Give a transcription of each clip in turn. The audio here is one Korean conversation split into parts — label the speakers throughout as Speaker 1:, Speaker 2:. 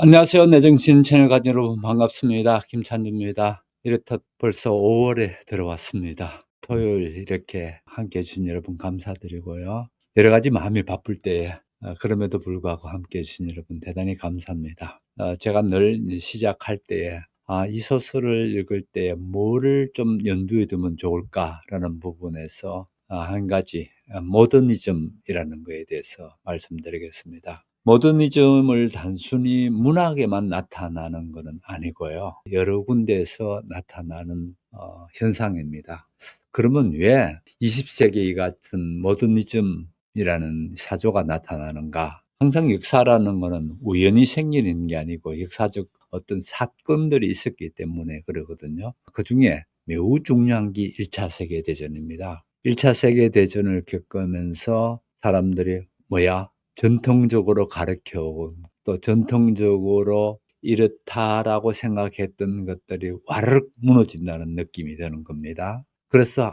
Speaker 1: 안녕하세요. 내정신 채널 가족 여러분 반갑습니다. 김찬주입니다. 이렇듯 벌써 5월에 들어왔습니다. 토요일 이렇게 함께해 주신 여러분 감사드리고요. 여러 가지 마음이 바쁠 때에 그럼에도 불구하고 함께해 주신 여러분 대단히 감사합니다. 제가 늘 시작할 때에 이 소설을 읽을 때에 뭐를 좀 염두에 두면 좋을까라는 부분에서 한 가지 모더니즘이라는 거에 대해서 말씀드리겠습니다. 모더니즘을 단순히 문학에만 나타나는 것은 아니고요. 여러 군데에서 나타나는 현상입니다. 그러면 왜 20세기 같은 모더니즘이라는 사조가 나타나는가? 항상 역사라는 것은 우연히 생기는 게 아니고 역사적 어떤 사건들이 있었기 때문에 그러거든요. 그중에 매우 중요한 게 1차 세계대전입니다. 1차 세계대전을 겪으면서 사람들이 뭐야? 전통적으로 가르쳐온 또 전통적으로 이렇다라고 생각했던 것들이 와르륵 무너진다는 느낌이 드는 겁니다. 그래서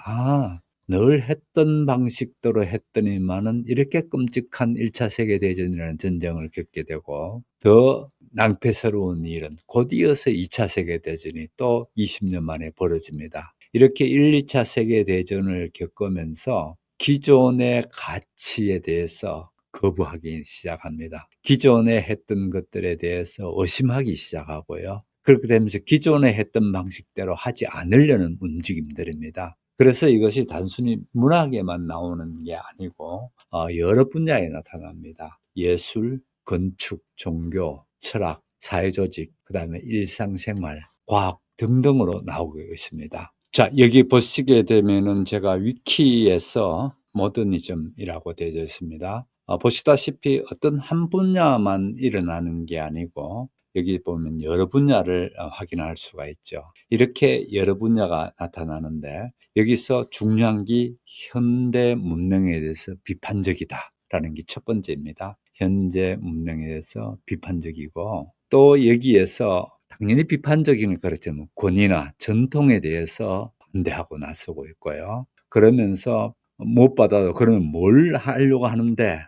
Speaker 1: 늘 했던 방식대로 했더니만은 이렇게 끔찍한 1차 세계대전이라는 전쟁을 겪게 되고 더 낭패스러운 일은 곧 이어서 2차 세계대전이 또 20년 만에 벌어집니다. 이렇게 1, 2차 세계대전을 겪으면서 기존의 가치에 대해서 거부하기 시작합니다. 기존에 했던 것들에 대해서 의심하기 시작하고요. 그렇게 되면서 기존에 했던 방식대로 하지 않으려는 움직임들입니다. 그래서 이것이 단순히 문학에만 나오는 게 아니고 여러 분야에 나타납니다. 예술, 건축, 종교, 철학, 사회조직, 그 다음에 일상생활, 과학 등등으로 나오고 있습니다. 자, 여기 보시게 되면은 제가 위키에서 모더니즘이라고 되어 있습니다. 보시다시피 어떤 한 분야만 일어나는 게 아니고 여기 보면 여러 분야를 확인할 수가 있죠. 이렇게 여러 분야가 나타나는데 여기서 중요한 게 현대 문명에 대해서 비판적이다라는 게 첫 번째입니다. 현재 문명에 대해서 비판적이고 또 여기에서 당연히 비판적인 그렇지만 권위나 전통에 대해서 반대하고 나서고 있고요. 그러면서 무엇보다도 그러면 뭘 하려고 하는데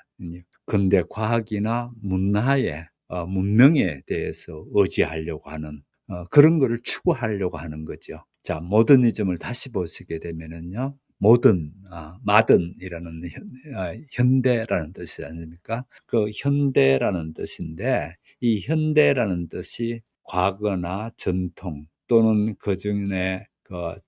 Speaker 1: 근대 과학이나 문화에 문명에 대해서 의지하려고 하는 그런 거를 추구하려고 하는 거죠. 자, 모더니즘을 다시 보시게 되면은요. 마든이라는 현대라는 뜻이지 않습니까? 그 현대라는 뜻인데 이 현대라는 뜻이 과거나 전통 또는 그전에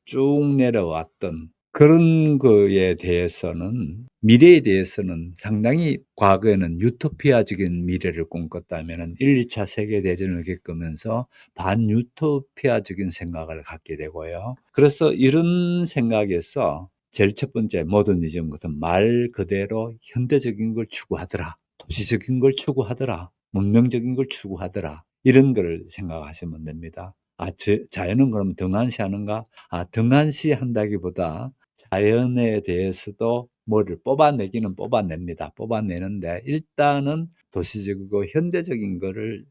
Speaker 1: 쭉 내려왔던 그런 거에 대해서는 미래에 대해서는 상당히 과거에는 유토피아적인 미래를 꿈꿨다면은 1, 2차 세계대전을 겪으면서 반유토피아적인 생각을 갖게 되고요. 그래서 이런 생각에서 제일 첫 번째 모더니즘 같은 말 그대로 현대적인 걸 추구하더라. 도시적인 걸 추구하더라. 문명적인 걸 추구하더라. 이런 걸 생각하시면 됩니다. 자연은 그러면 등한시하는가? 등한시한다기보다 자연에 대해서도 뭐를 뽑아내기는 뽑아냅니다. 뽑아내는데 일단은 도시적이고 현대적인 거를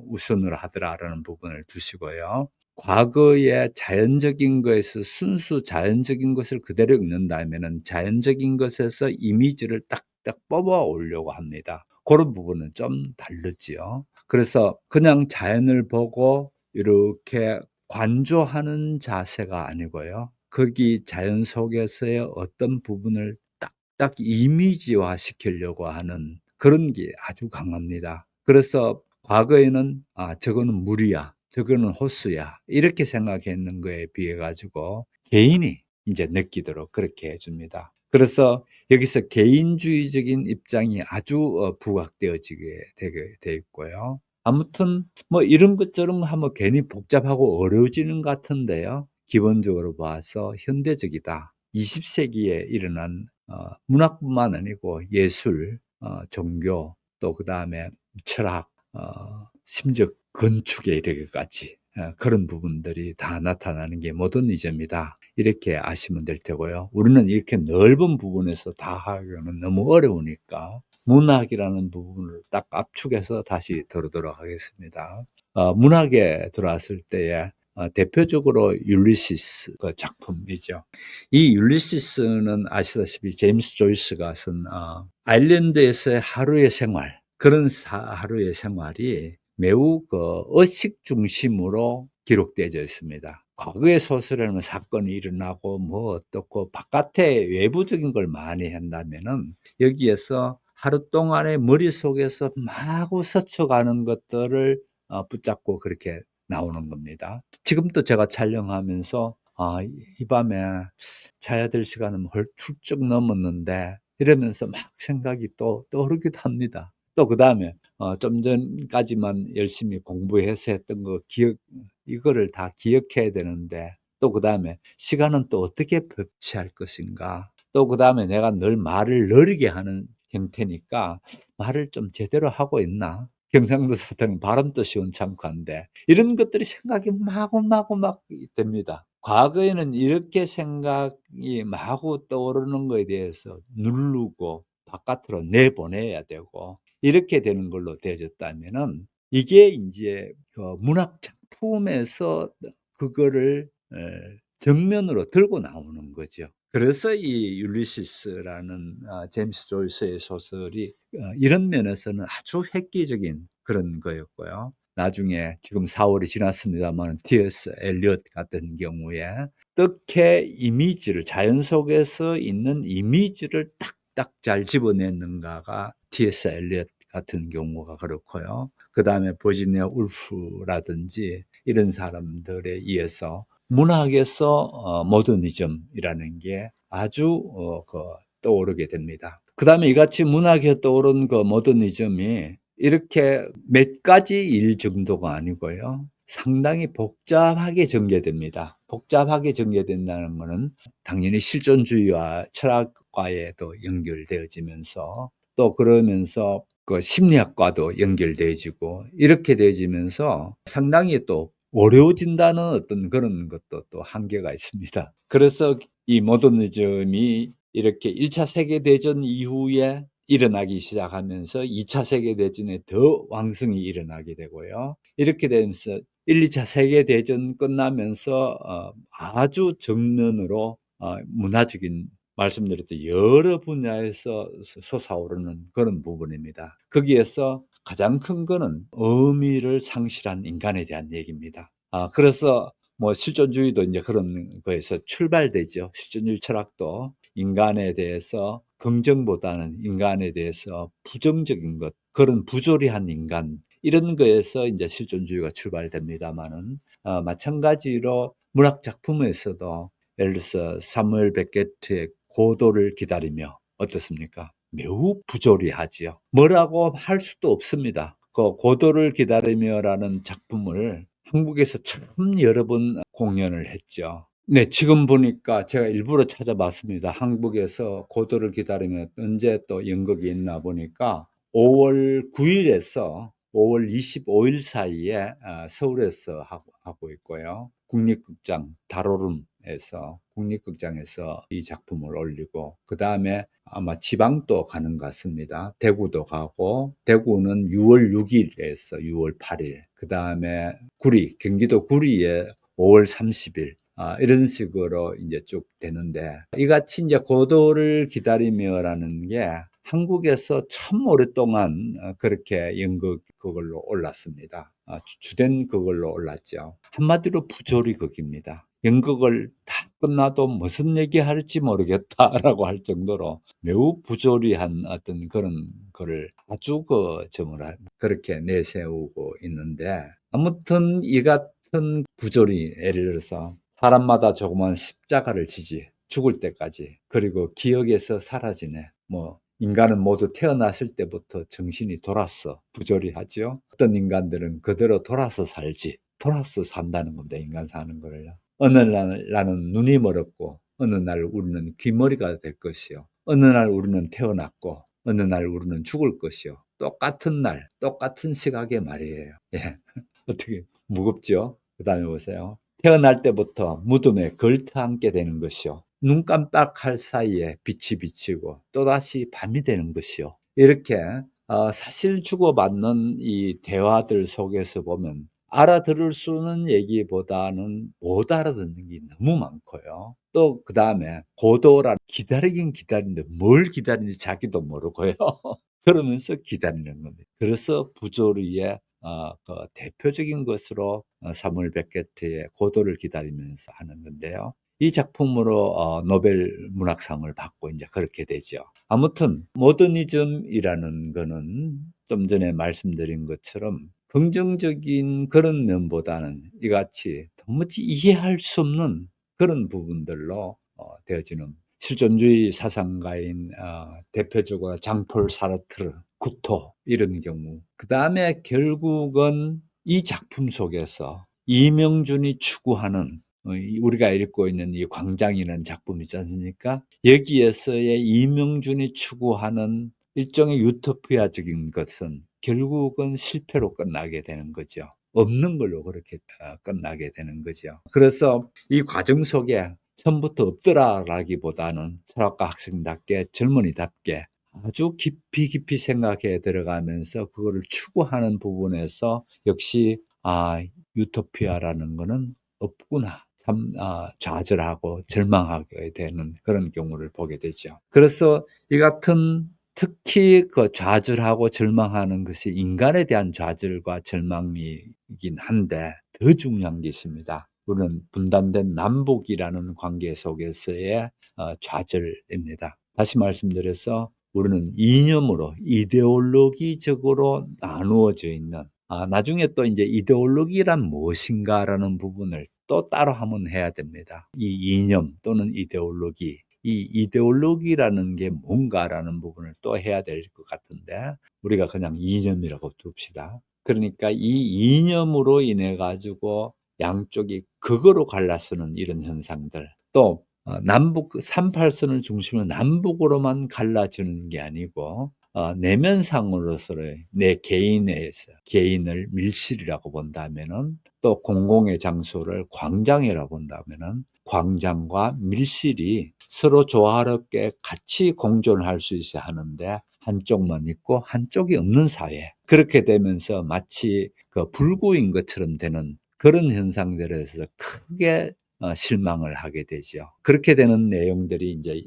Speaker 1: 우선으로 하더라라는 부분을 두시고요. 과거의 자연적인 것에서 순수 자연적인 것을 그대로 읽는다면은 자연적인 것에서 이미지를 딱딱 뽑아 오려고 합니다. 그런 부분은 좀 다르지요. 그래서 그냥 자연을 보고 이렇게 관조하는 자세가 아니고요. 거기 자연 속에서의 어떤 부분을 딱딱 이미지화 시키려고 하는 그런 게 아주 강합니다. 그래서 과거에는 저거는 물이야. 저거는 호수야. 이렇게 생각했는 거에 비해 가지고 개인이 이제 느끼도록 그렇게 해 줍니다. 그래서 여기서 개인주의적인 입장이 아주 부각되어지게 되게 돼 있고요. 아무튼 뭐 이런 것 저런 거 하면 괜히 복잡하고 어려워지는 것 같은데요. 기본적으로 봐서 현대적이다. 20세기에 일어난 문학뿐만 아니고 예술, 종교, 또 그다음에 철학, 심지어 건축에 이르기까지 그런 부분들이 다 나타나는 게 모더니즘이다. 이렇게 아시면 될 테고요. 우리는 이렇게 넓은 부분에서 다 하기는 너무 어려우니까 문학이라는 부분을 딱 압축해서 다시 다루도록 하겠습니다. 문학에 들어왔을 때에 대표적으로 율리시스 그 작품이죠. 이 율리시스는 아시다시피 제임스 조이스가 쓴 아일랜드에서의 하루의 생활 그런 하루의 생활이 매우 의식 중심으로 기록되어져 있습니다. 과거의 소설에는 사건이 일어나고 뭐 어떻고 바깥에 외부적인 걸 많이 한다면은 여기에서 하루 동안에 머릿속에서 마구 스쳐가는 것들을 붙잡고 그렇게 나오는 겁니다. 지금도 제가 촬영하면서 '이 밤에 자야 될 시간은 훌쩍 넘었는데.' 이러면서 막 생각이 또 떠오르기도 합니다. 또 그다음에 좀 전까지만 열심히 공부해서 했던 거 이거를 다 기억해야 되는데 또 그다음에 '시간은 또 어떻게 배치할 것인가.' 또 그다음에 '내가 늘 말을 느리게 하는 형태니까 말을 좀 제대로 하고 있나?' 경상도 사투리는 발음도 시원찮고한데 이런 것들이 생각이 마구마구 막 됩니다. 과거에는 이렇게 생각이 마구 떠오르는 거에 대해서 누르고 바깥으로 내보내야 되고 이렇게 되는 걸로 되어졌다면은 이게 인제 문학 작품에서 그거를 정면으로 들고 나오는 거죠. 그래서 이 율리시스라는 제임스 조이스의 소설이 이런 면에서는 아주 획기적인 그런 거였고요. 나중에 지금 4월이 지났습니다만 T.S. 엘리엇 같은 경우에 어떻게 이미지를 자연 속에서 있는 이미지를 딱딱 잘 집어냈는가가 T.S. 엘리엇 같은 경우가 그렇고요. 그다음에 버지니아 울프라든지 이런 사람들에 의해서 문학에서 모더니즘이라는 게 아주 떠오르게 됩니다. 그다음에 이같이 문학에 떠오른 그 모더니즘이 이렇게 몇 가지 일 정도가 아니고요. 상당히 복잡하게 전개됩니다. 복잡하게 전개된다는 거는 당연히 실존주의와 철학과에도 연결되어지면서 또 그러면서 그 심리학과도 연결되어지고 이렇게 되어지면서 상당히 또 어려워진다는 어떤 그런 것도 또 한계가 있습니다. 그래서 이 모더니즘이 이렇게 1차 세계대전 이후에 일어나기 시작하면서 2차 세계대전에 더 왕성히 일어나게 되고요. 이렇게 되면서 1-2차 세계대전 끝나면서 아주 정면으로 문화적인 말씀드렸듯이 여러 분야에서 솟아오르는 그런 부분입니다. 거기에서 가장 큰 거는 의미를 상실한 인간에 대한 얘기입니다. 그래서 뭐 실존주의도 인제 그런 거에서 출발되죠. 실존주의 철학도 인간에 대해서 긍정보다는 인간에 대해서 부정적인 것, 그런 부조리한 인간 이런 거에서 인제 실존주의가 출발됩니다마는 마찬가지로 문학 작품에서도 예를 들어서 사무엘 베케트의 고도를 기다리며 어떻습니까? 매우 부조리하지요. 뭐라고 할 수도 없습니다. 그 고도를 기다리며라는 작품을 한국에서 참 여러 번 공연을 했죠. 네, 지금 보니까 제가 일부러 찾아봤습니다. 한국에서 고도를 기다리며 언제 또 연극이 있나 보니까 5월 9일 일에서 5월 25일 사이에 서울에서 하고 있고요. 국립극장 다로룸에서 국립극장에서 이 작품을 올리고 그다음에 아마 지방도 가는 것 같습니다. 대구도 가고 대구는 6월 6일에서 6월 8일 그다음에 경기도 구리에 5월 30일 이런 식으로 인제 쭉 되는데 이같이 인제 고도를 기다리며라는 게 한국에서 참 오랫동안 그렇게 연극 그걸로 올랐습니다. 주된 그걸로 올랐죠. 한마디로 부조리극입니다. 연극을 다 끝나도 '무슨 얘기할지 모르겠다.'라고 할 정도로 매우 부조리한 어떤 그런 거를 아주 그렇게 내세우고 있는데 아무튼 이 같은 부조리 예를 들어서 사람마다 조그만 십자가를 지지 죽을 때까지. 그리고 기억에서 사라지네. 뭐 인간은 모두 태어났을 때부터 정신이 돌았어. 부조리하지요. 어떤 인간들은 그대로 돌아서 살지. 돌아서 산다는 겁니다, 인간 사는 거를요. 어느 날 나는 눈이 멀었고 어느 날 우리는 귀머리가 될 것이요. 어느 날 우리는 태어났고 어느 날 우리는 죽을 것이요. 똑같은 날, 똑같은 시각에 말이에요. 예. 어떻게 무겁죠? 그다음에 보세요. 태어날 때부터 무덤에 걸터앉게 되는 것이요. 눈 깜빡할 사이에 빛이 비치고 또다시 밤이 되는 것이요. 이렇게 사실 주고받는 이 대화들 속에서 보면 알아들을 수는 얘기보다는 못 알아듣는 게 너무 많고요. 또 그다음에 고도란 기다리긴 기다리는데 뭘 기다리는지 자기도 모르고요. 그러면서 기다리는 겁니다. 그래서 부조리의 그 대표적인 것으로 사무엘 베케트의 고도를 기다리면서 하는 건데요. 이 작품으로 노벨 문학상을 받고 이제 그렇게 되죠. 아무튼 모더니즘이라는 거는 좀 전에 말씀드린 것처럼 긍정적인 그런 면보다는 이같이 도무지 이해할 수 없는 그런 부분들로 되어지는 실존주의 사상가인 대표적으로 장폴 사르트르, 구토 이런 경우. 그다음에 결국은 이 작품 속에서 이명준이 추구하는 우리가 읽고 있는 이 광장이라는 작품 있지 않습니까? 여기에서의 이명준이 추구하는 일종의 유토피아적인 것은 결국은 실패로 끝나게 되는 거죠. 없는 걸로 그렇게 끝나게 되는 거죠. 그래서 이 과정 속에 처음부터 없더라라기보다는 철학과 학생답게 젊은이답게 아주 깊이 깊이 생각해 들어가면서 그거를 추구하는 부분에서 역시 유토피아라는 거는 없구나. 참 좌절하고 절망하게 되는 그런 경우를 보게 되죠. 그래서 이 같은 특히 그 좌절하고 절망하는 것이 인간에 대한 좌절과 절망이긴 한데 더 중요한 게 있습니다. 우리는 분단된 남북이라는 관계 속에서의 좌절입니다. 다시 말씀드려서 우리는 이념으로 이데올로기적으로 나누어져 있는 나중에 또 이제 이데올로기란 무엇인가라는 부분을 또 따로 한번 해야 됩니다. 이 이념 또는 이데올로기, 이 이데올로기라는 게 뭔가라는 부분을 또 해야 될 것 같은데 우리가 그냥 이념이라고 둡시다. 그러니까 이 이념으로 인해 가지고 양쪽이 극으로 갈라서는 이런 현상들 또 남북 38선을 중심으로 남북으로만 갈라지는 게 아니고 내면상으로서의 내 개인에서 개인을 밀실이라고 본다면은 또 공공의 장소를 광장이라고 본다면은 광장과 밀실이 서로 조화롭게 같이 공존할 수 있어야 하는데 한쪽만 있고 한쪽이 없는 사회. 그렇게 되면서 마치 그 불구인 것처럼 되는 그런 현상들에서 크게 실망을 하게 되죠. 그렇게 되는 내용들이 이제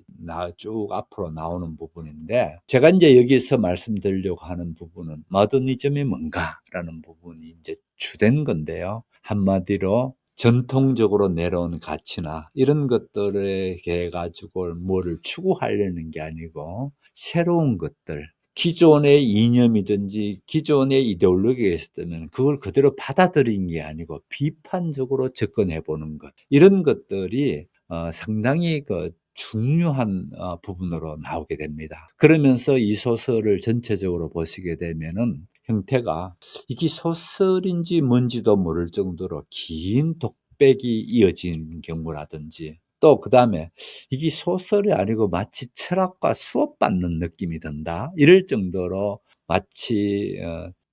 Speaker 1: 쭉 앞으로 나오는 부분인데 제가 이제 여기서 말씀드리려고 하는 부분은 모더니즘이 뭔가라는 부분이 이제 주된 건데요. 한마디로 전통적으로 내려온 가치나 이런 것들에 해 가지고 뭐를 추구하려는 게 아니고 새로운 것들 기존의 이념이든지 기존의 이데올로기가 있었다면 그걸 그대로 받아들인 게 아니고 비판적으로 접근해 보는 것. 이런 것들이 상당히 그 중요한 부분으로 나오게 됩니다. 그러면서 이 소설을 전체적으로 보시게 되면은 형태가 이게 소설인지 뭔지도 모를 정도로 긴 독백이 이어진 경우라든지 또 그다음에 이게 소설이 아니고 마치 철학과 수업받는 느낌이 든다. 이럴 정도로 마치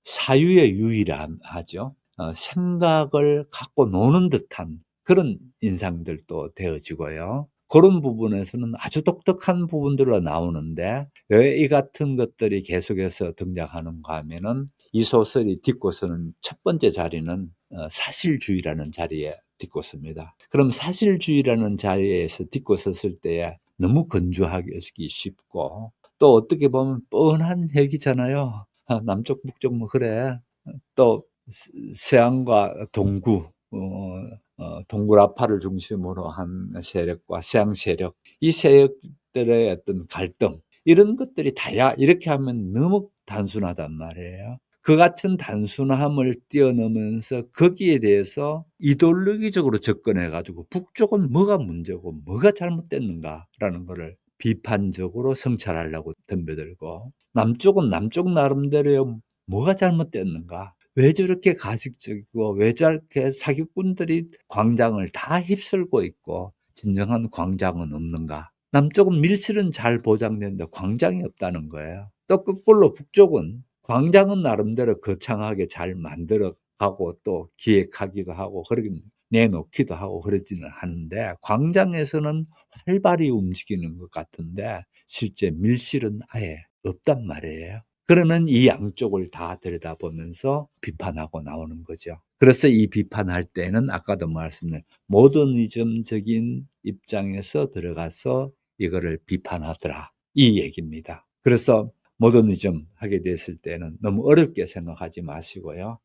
Speaker 1: 사유의 유의라 하죠. 생각을 갖고 노는 듯한 그런 인상들도 되어지고요. 그런 부분에서는 아주 독특한 부분들로 나오는데 왜 이 같은 것들이 계속해서 등장하는가 하면은 이 소설이 딛고서는 첫 번째 자리는 사실주의라는 자리에 딛고 섭니다. 그럼 사실주의라는 자리에서 딛고 섰을 때에 너무 건조하기 쉽고 또 어떻게 보면 뻔한 얘기잖아요. 남쪽 북쪽 뭐 그래. 또 서양과 동구 동구라파를 중심으로 한 세력과 서양 세력 이 세력들의 어떤 갈등 이런 것들이 다야 이렇게 하면 너무 단순하단 말이에요. 그 같은 단순함을 뛰어넘으면서 거기에 대해서 이데올로기적으로 접근해 가지고 북쪽은 뭐가 문제고 뭐가 잘못됐는가라는 거를 비판적으로 성찰하려고 덤벼들고 남쪽은 남쪽 나름대로의 뭐가 잘못됐는가 왜 저렇게 가식적이고 왜 저렇게 사기꾼들이 광장을 다 휩쓸고 있고 진정한 광장은 없는가 남쪽은 밀실은 잘 보장되는데 광장이 없다는 거예요. 또 거꾸로 북쪽은 광장은 나름대로 거창하게 잘 만들어 가고 또 기획하기도 하고 그러긴 내놓기도 하고 그러지는 않은데 광장에서는 활발히 움직이는 것 같은데 실제 밀실은 아예 없단 말이에요. 그러면 이 양쪽을 다 들여다보면서 비판하고 나오는 거죠. 그래서 이 비판할 때는 아까도 말씀드린 모더니즘적인 입장에서 들어가서 이거를 비판하더라. 이 얘기입니다. 그래서 모더니즘 하게 됐을 때는 너무 어렵게 생각하지 마시고요.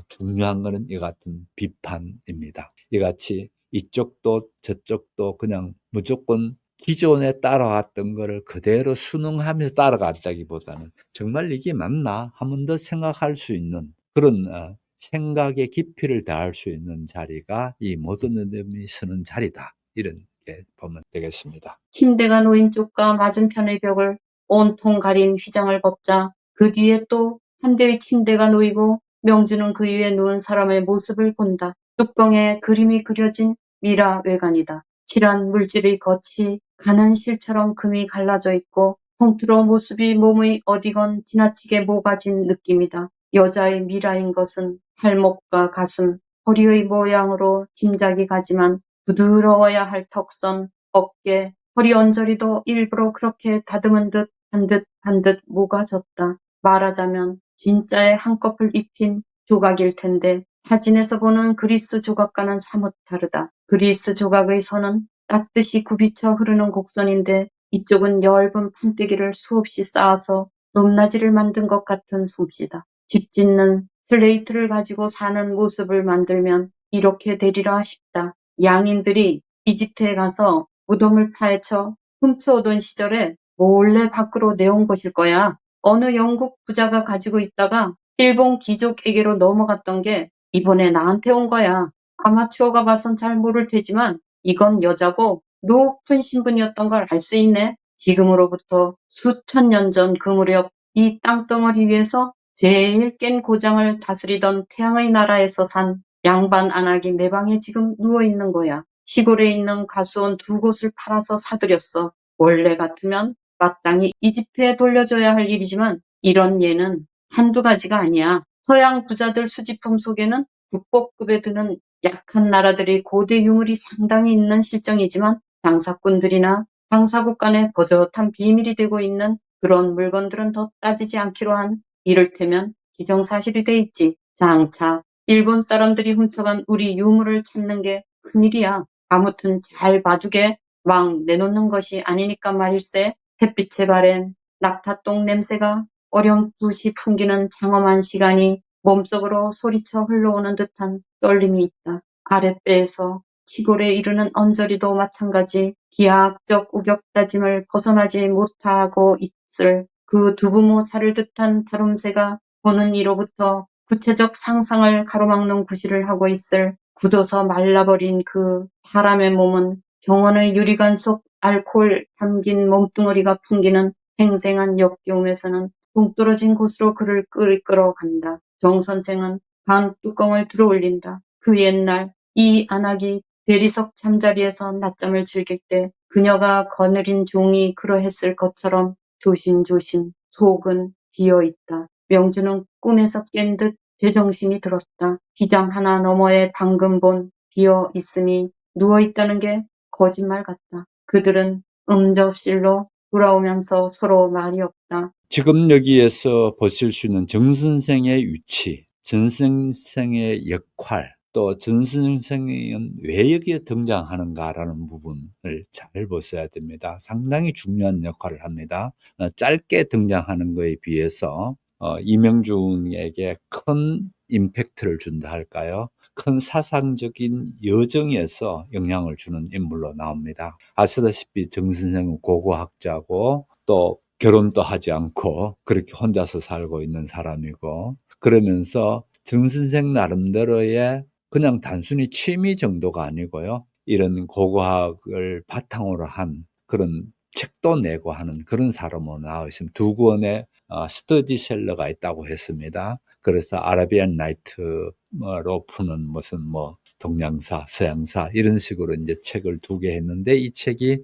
Speaker 1: 중요한 거는 이 같은 비판입니다. 이같이 이쪽도 저쪽도 그냥 무조건 기존에 따라왔던 거를 그대로 순응하면서 따라갔다기보다는 '정말 이게 맞나?' 한 번 더 생각할 수 있는 그런 생각의 깊이를 더할 수 있는 자리가 이 모더니즘이 서는 자리다. 이렇게 보면 되겠습니다.
Speaker 2: 침대가 놓인 쪽과 맞은편의 벽을 온통 가린 휘장을 벗자 그 뒤에 또 한 대의 침대가 놓이고 명주는 그 위에 누운 사람의 모습을 본다. 뚜껑에 그림이 그려진 미라 외관이다. 칠한 물질의 겉이 가는 실처럼 금이 갈라져 있고 통틀어 모습이 몸의 어디건 지나치게 모가진 느낌이다. 여자의 미라인 것은 팔목과 가슴, 허리의 모양으로 짐작이 가지만 부드러워야 할 턱선, 어깨, 허리 언저리도 일부러 그렇게 다듬은 듯 한 듯 모가졌다. 말하자면 진짜의 한꺼풀 입힌 조각일 텐데 사진에서 보는 그리스 조각과는 사뭇 다르다. 그리스 조각의 선은 따뜻이 굽이쳐 흐르는 곡선인데 이쪽은 엷은 판때기를 수없이 쌓아서 높낮이를 만든 것 같은 솜씨다. 집 짓는 슬레이트를 가지고 사는 모습을 만들면 이렇게 되리라 싶다. 양인들이 이집트에 가서 무덤을 파헤쳐 훔쳐오던 시절에 몰래 밖으로 내온 것일 거야. 어느 영국 부자가 가지고 있다가 일본 귀족에게로 넘어갔던 게 이번에 나한테 온 거야. 아마추어가 봐선 잘 모를 테지만 이건 여자고 높은 신분이었던 걸 알 수 있네. 지금으로부터 수천 년 전 그 무렵 이 땅덩어리 위에서 제일 깬 고장을 다스리던 태양의 나라에서 산 양반 안악이 내 방에 지금 누워있는 거야. 시골에 있는 가수원 2곳을 팔아서 사들였어. 원래 같으면 마땅히 이집트에 돌려줘야 할 일이지만 이런 예는 한두 가지가 아니야. 서양 부자들 수집품 속에는 국보급에 드는 약한 나라들의 고대 유물이 상당히 있는 실정이지만 장사꾼들이나 장사국 간의 버젓한 비밀이 되고 있는 그런 물건들은 더 따지지 않기로 한 이를테면 기정사실이 돼 있지. 장차 일본 사람들이 훔쳐간 우리 유물을 찾는 게 큰일이야. 아무튼 잘 봐주게 막 내놓는 것이 아니니까 말일세. 햇빛에 바랜 낙타똥 냄새가 어렴풋이 풍기는 장엄한 시간이 몸속으로 소리쳐 흘러오는 듯한 떨림이 있다. 아랫배에서 치골에 이르는 언저리도 마찬가지 기하학적 우격다짐을 벗어나지 못하고 있을 그 두부모 자를 듯한 다룸새가 보는 이로부터 구체적 상상을 가로막는 구실을 하고 있을 굳어서 말라버린 그 사람의 몸은 병원의 유리관 속 알코올 담긴 몸뚱어리가 풍기는 생생한 역겨움에서는 동떨어진 곳으로 그를 끌어간다. 정 선생은 방 뚜껑을 들어올린다. 그 옛날 이 안악이 대리석 잠자리에서 낮잠을 즐길 때 그녀가 거느린 종이 그러했을 것처럼 조신조신 속은 비어있다. 명주는 꿈에서 깬 듯 제정신이 들었다. 기장 하나 너머에 방금 본 비어있음이 누워있다는 게 거짓말 같다. 그들은 음접실로 돌아오면서 서로 말이 없다.
Speaker 1: 지금 여기에서 보실 수 있는 정 선생의 위치, 정 선생의 역할, 또 정 선생은 왜 여기에 등장하는가라는 부분을 잘 보셔야 됩니다. 상당히 중요한 역할을 합니다. 짧게 등장하는 것에 비해서 이명준에게 큰 임팩트를 준다 할까요? 큰 사상적인 여정에서 영향을 주는 인물로 나옵니다. 아시다시피 정 선생은 고고학자고 또 결혼도 하지 않고 그렇게 혼자서 살고 있는 사람이고, 그러면서 정 선생 나름대로의 그냥 단순히 취미 정도가 아니고요, 이런 고고학을 바탕으로 한 그런 책도 내고 하는 그런 사람으로 나와 있습니다. 2권의 스터디셀러가 있다고 했습니다. 그래서 아라비안 나이트로 푸는 무슨 뭐 동양사, 서양사 이런 식으로 이제 책을 2개 했는데 이 책이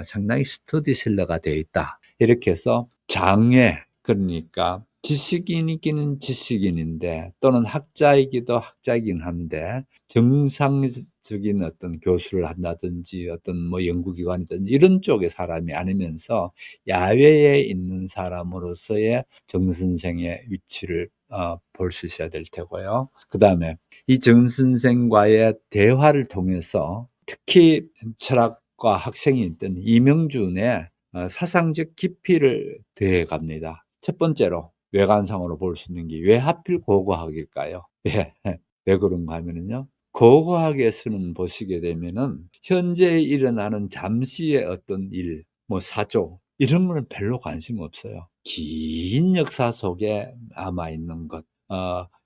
Speaker 1: 상당히 스터디셀러가 돼 있다. 이렇게 해서 장애, 그러니까 지식인이기는 지식인인데 또는 학자이기도 학자이긴 한데 정상적인 어떤 교수를 한다든지 어떤 뭐 연구기관이든지 이런 쪽의 사람이 아니면서 야외에 있는 사람으로서의 정 선생의 위치를 볼 수 있어야 될 테고요. 그 다음에 이 정 선생과의 대화를 통해서 특히 철학과 학생이 있던 이명준의 사상적 깊이를 더해 갑니다. 첫 번째로 외관상으로 볼 수 있는 게 왜 하필 고고학일까요? 예. 왜 그런가 하면은요. 고고학에서는 보시게 되면은 현재에 일어나는 잠시의 어떤 일, 뭐 사조 이런 거는 별로 관심 없어요. 긴 역사 속에 남아 있는 것.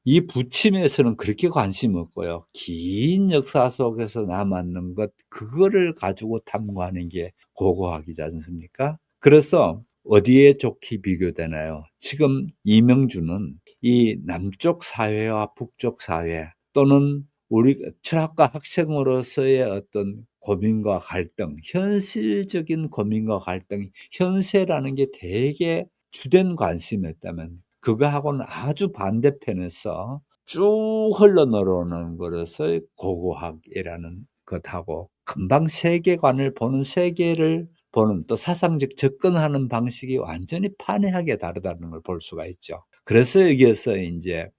Speaker 1: 이 부침에서는 그렇게 관심 없고요. 긴 역사 속에서 남았는 것 그거를 가지고 탐구하는 게 고고학이지 않습니까? 그래서 어디에 좋게 비교되나요? 지금 이명주는 이 남쪽 사회와 북쪽 사회 또는 우리 철학과 학생으로서의 어떤 고민과 갈등, 현실적인 고민과 갈등, 현세라는 게 되게 주된 관심이었다면 그거하고는 아주 반대편에서 쭉 흘러내려오는 것을 고고학이라는 것하고 금방 세계관을 보는 세계를 보는 또 사상적 접근하는 방식이 완전히 판이하게 다르다는 걸 볼 수가 있죠. 그래서 여기에서 인제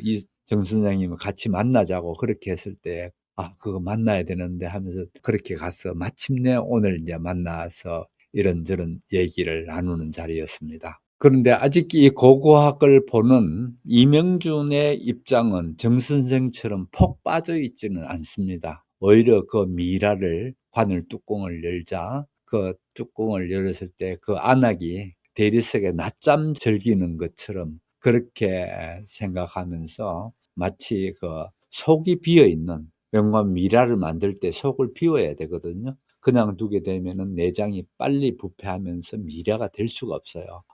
Speaker 1: 이 정 선생님을 같이 만나자고 그렇게 했을 때 "아 그거 만나야 되는데." 하면서 그렇게 가서 마침내 오늘 인제 만나서 이런저런 얘기를 나누는 자리였습니다. 그런데 아직 이 고고학을 보는 이명준의 입장은 정 선생처럼 푹 빠져 있지는 않습니다. 오히려 그 미라를 관을 뚜껑을 열자 그 뚜껑을 열었을 때 그 안악이 대리석에 낮잠 즐기는 것처럼 그렇게 생각하면서 마치 그 속이 비어 있는 뭔가 미라를 만들 때 속을 비워야 되거든요. 그냥 두게 되면은 내장이 빨리 부패하면서 미라가 될 수가 없어요.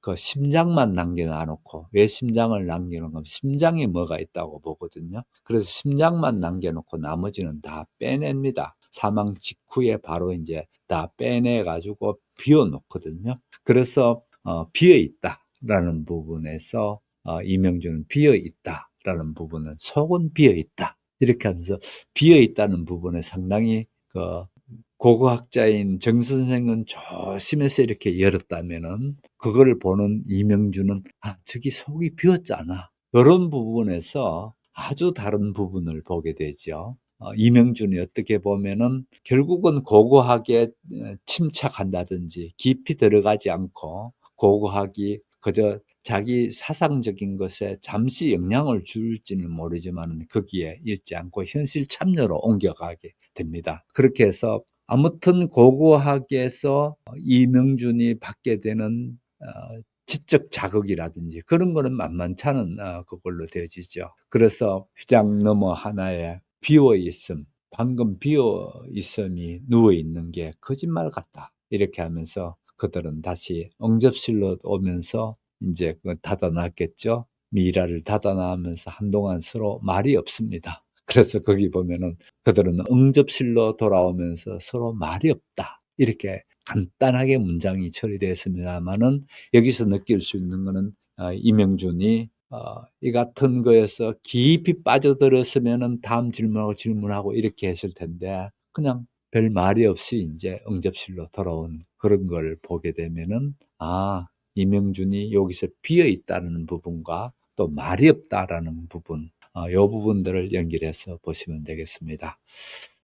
Speaker 1: 그 심장만 남겨 놓고 왜 심장을 남겨 놓으면 심장에 뭐가 있다고 보거든요. 그래서 심장만 남겨 놓고 나머지는 다 빼냅니다. 사망 직후에 바로 인제 다 빼내 가지고 비워 놓거든요. 그래서 비어 있다라는 부분에서 이명주는 비어 있다라는 부분은 속은 비어 있다. 이렇게 하면서 비어 있다는 부분에 상당히 그 고고학자인 정 선생은 조심해서 이렇게 열었다면은 그거를 보는 이명주는 '아 저기 속이 비었잖아.' 요런 부분에서 아주 다른 부분을 보게 되죠. 이명준이 어떻게 보면은 결국은 고고학에 침착한다든지 깊이 들어가지 않고 고고학이 그저 자기 사상적인 것에 잠시 영향을 줄지는 모르지만은 거기에 읽지 않고 현실 참여로 옮겨가게 됩니다. 그렇게 해서 아무튼 고고학에서 이명준이 받게 되는 지적 자극이라든지 그런 거는 만만치 않은 그걸로 되어지죠. 그래서 휘장 너머 하나에 비어 있음, 방금 비어 있음이 누워 있는 게 거짓말 같다. 이렇게 하면서 그들은 다시 응접실로 오면서 인제 그 닫아 놨겠죠. 미라를 닫아 놔면서 한동안 서로 말이 없습니다. 그래서 거기 보면은 그들은 응접실로 돌아오면서 서로 말이 없다. 이렇게 간단하게 문장이 처리되었습니다마는 여기서 느낄 수 있는 거는 이명준이 이 같은 거에서 깊이 빠져들었으면은 다음 질문하고 질문하고 이렇게 했을 텐데 그냥 별 말이 없이 인제 응접실로 돌아온 그런 걸 보게 되면은 '아 이명준이 여기서 비어 있다는 부분과 또 말이 없다라는 부분 요 부분들을 연결해서 보시면 되겠습니다.'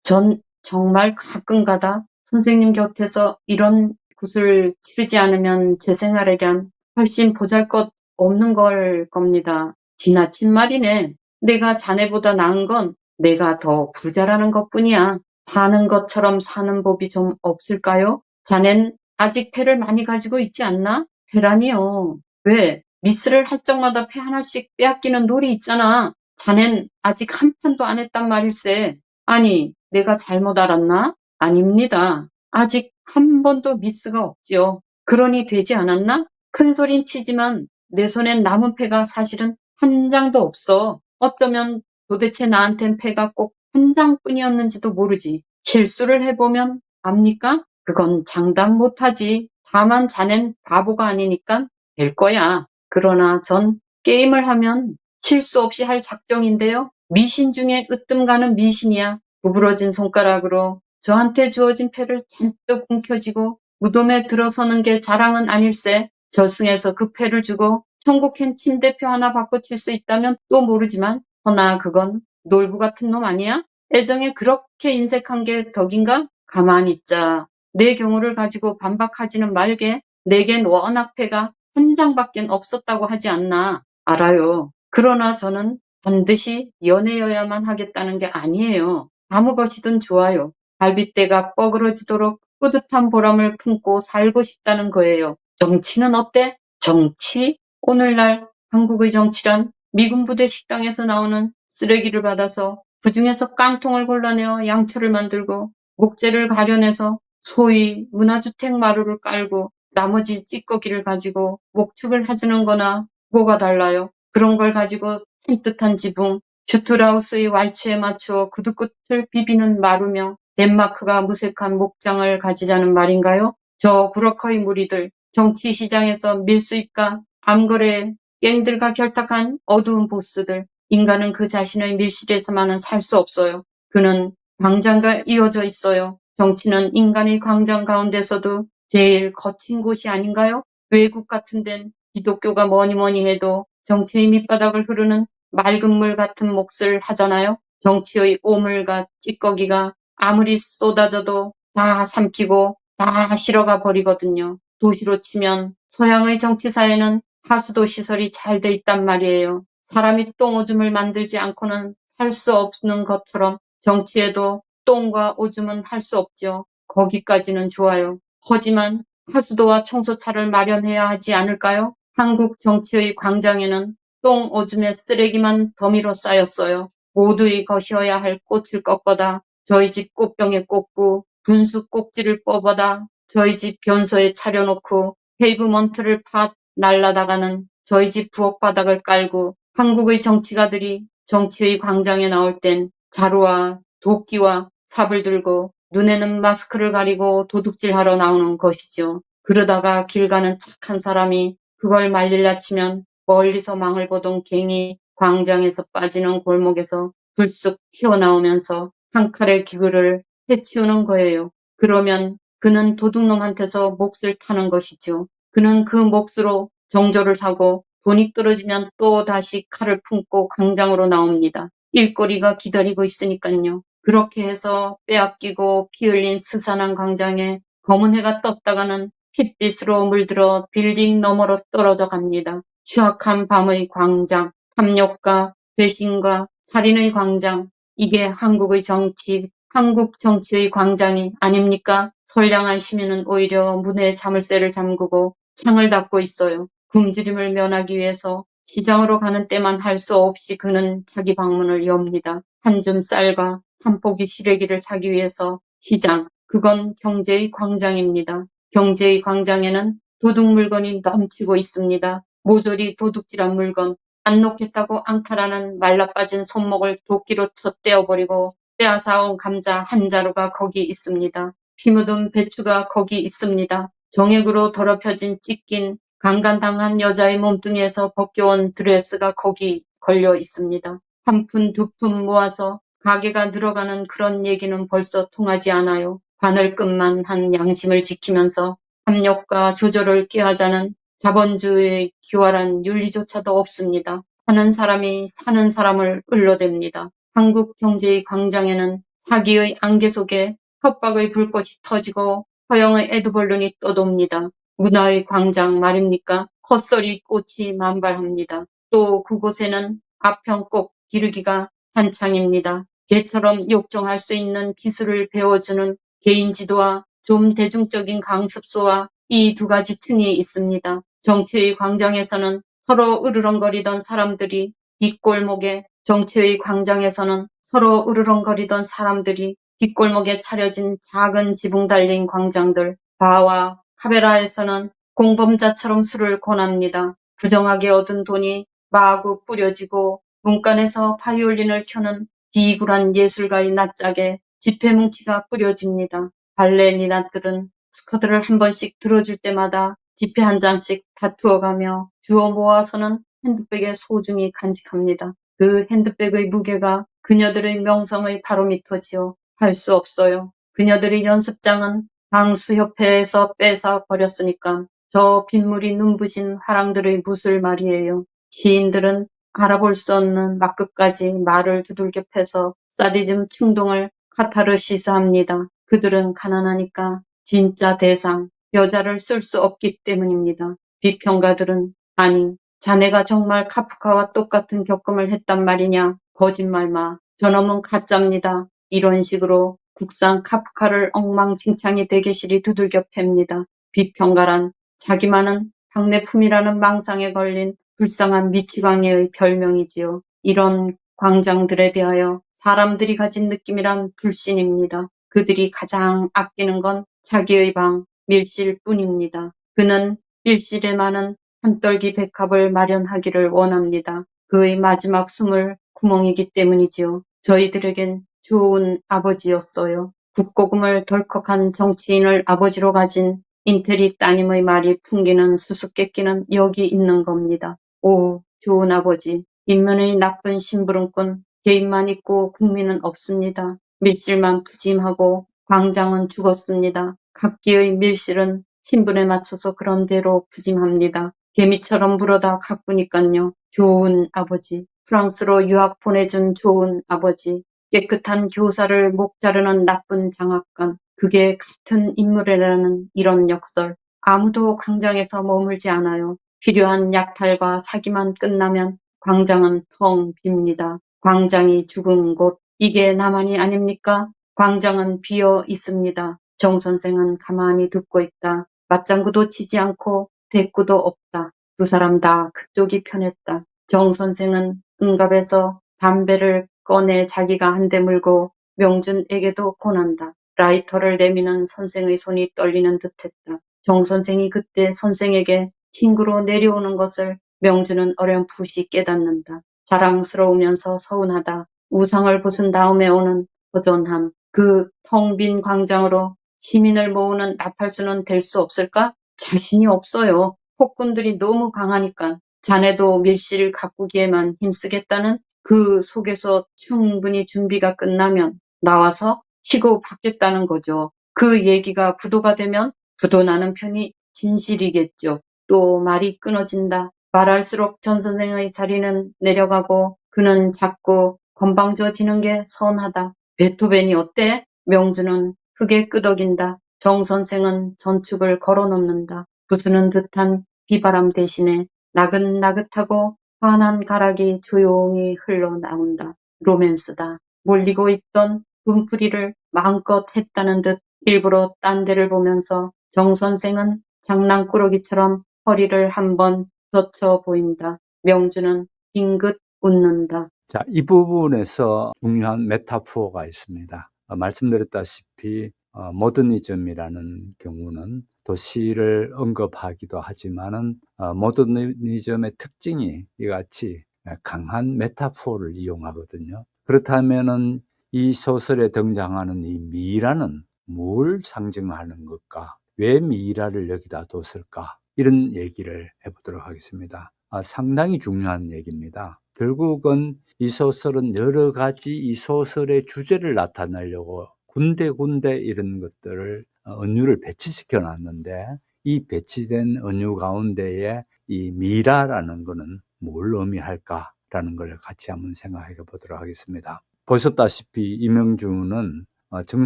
Speaker 2: 전 정말 가끔가다 선생님 곁에서 이런 굿을 치르지 않으면 제 생활이란 훨씬 보잘것없는 걸 겁니다. 지나친 말이네. 내가 자네보다 나은 건 내가 더 부자라는 것뿐이야. 사는 것처럼 사는 법이 좀 없을까요? 자넨 아직 패를 많이 가지고 있지 않나? 패라니요. 왜? 미스를 할 적마다 패 하나씩 빼앗기는 놀이 있잖아. 자넨 아직 한 판도 안 했단 말일세. 아니, 내가 잘못 알았나? 아닙니다. 아직 한 번도 미스가 없지요. 그러니 되지 않았나? 큰 소린 치지만 내 손엔 남은 패가 사실은 한 장도 없어. 어쩌면 도대체 나한텐 패가 꼭 한 장뿐이었는지도 모르지. 실수를 해보면 압니까? 그건 장담 못하지. 다만 자넨 바보가 아니니까 될 거야. 그러나 전 게임을 하면 실수 없이 할 작정인데요. 미신 중에 으뜸 가는 미신이야. 구부러진 손가락으로 저한테 주어진 패를 잔뜩 움켜쥐고 무덤에 들어서는 게 자랑은 아닐세. 저승에서 그 패를 주고 천국행 침대표 하나 받고 칠 수 있다면 또 모르지만 허나 그건 놀부 같은 놈 아니야? 애정에 그렇게 인색한 게 덕인가? 가만히 있자. 내 경우를 가지고 반박하지는 말게. 내겐 워낙 패가 한 장밖엔 없었다고 하지 않나. 알아요. 그러나 저는 반드시 연애여야만 하겠다는 게 아니에요. 아무 것이든 좋아요. 갈빗대가 뻐그러지도록 뿌듯한 보람을 품고 살고 싶다는 거예요. 정치는 어때? 정치? 오늘날 한국의 정치란 미군 부대 식당에서 나오는 쓰레기를 받아서 그중에서 깡통을 골라내어 양초를 만들고 목재를 가려내서 소위 문화주택 마루를 깔고 나머지 찌꺼기를 가지고 목축을 해주는 거나 뭐가 달라요? 그런 걸 가지고 산뜻한 지붕, 슈트라우스의 왈츠에 맞추어 구두 끝을 비비는 마루며 덴마크가 무색한 목장을 가지자는 말인가요? 저 브로커의 무리들, 정치 시장에서 밀수입과 암거래, 갱들과 결탁한 어두운 보스들, 인간은 그 자신의 밀실에서만은 살 수 없어요. 그는 광장과 이어져 있어요. 정치는 인간의 광장 가운데서도 제일 거친 곳이 아닌가요? 외국 같은 데는 기독교가 뭐니 뭐니 해도 정치의 밑바닥을 흐르는 맑은 물 같은 몫을 하잖아요. 정치의 오물과 찌꺼기가 아무리 쏟아져도 다 삼키고 다 실어가 버리거든요. 도시로 치면 서양의 정치사에는 하수도 시설이 잘 돼 있단 말이에요. 사람이 똥오줌을 만들지 않고는 살 수 없는 것처럼 정치에도 똥과 오줌은 할 수 없죠. 거기까지는 좋아요. 하지만 하수도와 청소차를 마련해야 하지 않을까요? 한국 정치의 광장에는 똥 오줌의 쓰레기만 더미로 쌓였어요. 모두의 것이어야 할 꽃을 꺾어다 저희 집 꽃병에 꽂고 분수 꼭지를 뽑아다 저희 집 변소에 차려놓고 페이브먼트를 파 날라다가는 저희 집 부엌 바닥을 깔고 한국의 정치가들이 정치의 광장에 나올 땐 자루와 도끼와 삽을 들고 눈에는 마스크를 가리고 도둑질하러 나오는 것이죠. 그러다가 길 가는 착한 사람이 그걸 말릴라 치면 멀리서 망을 보던 갱이 광장에서 빠지는 골목에서 불쑥 튀어나오면서 한 칼의 기글을 해치우는 거예요. 그러면 그는 도둑놈한테서 몫을 타는 것이죠. 그는 그 몫으로 정조를 사고 돈이 떨어지면 또 다시 칼을 품고 광장으로 나옵니다. 일거리가 기다리고 있으니까요. 그렇게 해서 빼앗기고 피 흘린 스산한 광장에 검은 해가 떴다가는 핏빛으로 물들어 빌딩 너머로 떨어져 갑니다. 추악한 밤의 광장, 탐욕과 배신과 살인의 광장, 이게 한국의 정치, 한국 정치의 광장이 아닙니까? 선량한 시민은 오히려 문에 자물쇠를 잠그고 창을 닫고 있어요. 굶주림을 면하기 위해서 시장으로 가는 때만 할 수 없이 그는 자기 방문을 엽니다. 한 줌 쌀과 한 포기 시래기를 사기 위해서 시장, 그건 경제의 광장입니다. 경제의 광장에는 도둑 물건이 넘치고 있습니다. 모조리 도둑질한 물건, 안 놓겠다고 앙탈하는 말라빠진 손목을 도끼로 쳤대어버리고 빼앗아온 감자 한 자루가 거기 있습니다. 피 묻은 배추가 거기 있습니다. 정액으로 더럽혀진 찢긴 강간당한 여자의 몸뚱이에서 벗겨온 드레스가 거기 걸려 있습니다. 한 푼 두 푼 모아서 가게가 늘어가는 그런 얘기는 벌써 통하지 않아요. 바늘끝만 한 양심을 지키면서 탐욕과 조절을 꾀하자는 자본주의의 기활한 윤리조차도 없습니다. 사는 사람이 사는 사람을 을러댑니다. 한국 경제의 광장에는 사기의 안개 속에 협박의 불꽃이 터지고 허영의 에드벌룬이 떠돕니다. 문화의 광장 말입니까? 헛소리 꽃이 만발합니다. 또 그곳에는 아평 꼭 기르기가 한창입니다. 개처럼 욕정할 수 있는 기술을 배워주는 개인 지도와 좀 대중적인 강습소와 이 두 가지 층이 있습니다. 정치의 광장에서는 서로 으르렁거리던 사람들이 뒷골목에 정치의 광장에서는 서로 으르렁거리던 사람들이 뒷골목에 차려진 작은 지붕 달린 광장들, 바와 카베라에서는 공범자처럼 술을 권합니다. 부정하게 얻은 돈이 마구 뿌려지고 문간에서 바이올린을 켜는 비굴한 예술가의 낯짝에 지폐뭉치가 뿌려집니다. 발레리나들은 스커트를 한 번씩 들어줄 때마다 지폐 한 장씩 다투어가며 주워 모아서는 핸드백에 소중히 간직합니다. 그 핸드백의 무게가 그녀들의 명성의 바로미터지요. 할 수 없어요. 그녀들의 연습장은 방수협회에서 뺏어 버렸으니까 저 빗물이 눈부신 화랑들의 묻을 말이에요. 시인들은 알아볼 수 없는 막끝까지 말을 두들겨 패서 사디즘 충동을 카타르시스합니다. 그들은 가난하니까 진짜 대상, 여자를 쓸 수 없기 때문입니다. 비평가들은 아니, 자네가 정말 카프카와 똑같은 겪음을 했단 말이냐? 거짓말 마. 저놈은 가짜입니다. 이런 식으로 국산 카프카를 엉망진창이 대개실이 두들겨 팹니다. 비평가란 자기만은 박내품이라는 망상에 걸린 불쌍한 미치광이의 별명이지요. 이런 광장들에 대하여 사람들이 가진 느낌이란 불신입니다. 그들이 가장 아끼는 건 자기의 방, 밀실뿐입니다. 그는 밀실에만은 한떨기 백합을 마련하기를 원합니다. 그의 마지막 숨을 구멍이기 때문이지요. 저희들에겐 좋은 아버지였어요. 국고금을 덜컥한 정치인을 아버지로 가진 인텔리 따님의 말이 풍기는 수수께끼는 여기 있는 겁니다. 오, 좋은 아버지. 인면의 나쁜 심부름꾼, 개인만 있고 국민은 없습니다. 밀실만 푸짐하고 광장은 죽었습니다. 각기의 밀실은 신분에 맞춰서 그런 대로 푸짐합니다. 개미처럼 물어다 가꾸니깐요. 좋은 아버지. 프랑스로 유학 보내준 좋은 아버지. 깨끗한 교사를 목 자르는 나쁜 장학관. 그게 같은 인물이라는 이런 역설. 아무도 광장에서 머물지 않아요. 필요한 약탈과 사기만 끝나면 광장은 텅 빕니다. 광장이 죽은 곳. 이게 남한이 아닙니까? 광장은 비어 있습니다. 정 선생은 가만히 듣고 있다. 맞장구도 치지 않고 대꾸도 없다. 두 사람 다 그쪽이 편했다. 정 선생은 응갑에서 담배를 꺼내 자기가 한 대 물고 명준에게도 권한다. 라이터를 내미는 선생의 손이 떨리는 듯했다. 정 선생이 그때 선생에게 친구로 내려오는 것을 명준은 어렴풋이 깨닫는다. 자랑스러우면서 서운하다. 우상을 부순 다음에 오는 허전함. 그 텅 빈 광장으로 시민을 모으는 나팔수는 될 수 없을까? 자신이 없어요. 폭군들이 너무 강하니까. 자네도 밀실을 가꾸기에만 힘쓰겠다는 그 속에서 충분히 준비가 끝나면 나와서 치고 받겠다는 거죠. 그 얘기가 부도가 되면 부도 나는 편이 진실이겠죠. 또 말이 끊어진다. 말할수록 전 선생의 자리는 내려가고 그는 자꾸 건방져지는 게 선하다. 베토벤이 어때? 명주는 크게 끄덕인다. 정 선생은 전축을 걸어놓는다. 부수는 듯한 비바람 대신에 나긋나긋하고 환한 가락이 조용히 흘러나온다. 로맨스다. 몰리고 있던 분풀이를 마음껏 했다는 듯 일부러 딴 데를 보면서 정 선생은 장난꾸러기처럼 허리를 한번 젖혀 보인다. 명주는 빙긋 웃는다.
Speaker 1: 자, 이 부분에서 중요한 메타포가 있습니다. 말씀드렸다시피 모더니즘이라는 경우는 도시를 언급하기도 하지만은 모더니즘의 특징이 이같이 강한 메타포를 이용하거든요. 그렇다면은 이 소설에 등장하는 이 미라는 뭘 상징하는 걸까? 왜 미라를 여기다 뒀을까? 이런 얘기를 해보도록 하겠습니다. 상당히 중요한 얘기입니다. 결국은 이 소설은 여러 가지 이 소설의 주제를 나타내려고 군데군데 이런 것들을 은유를 배치시켜 놨는데 이 배치된 은유 가운데에 이 미라라는 거는 뭘 의미할까라는 걸 같이 한번 생각해 보도록 하겠습니다. 보셨다시피 이명준은 정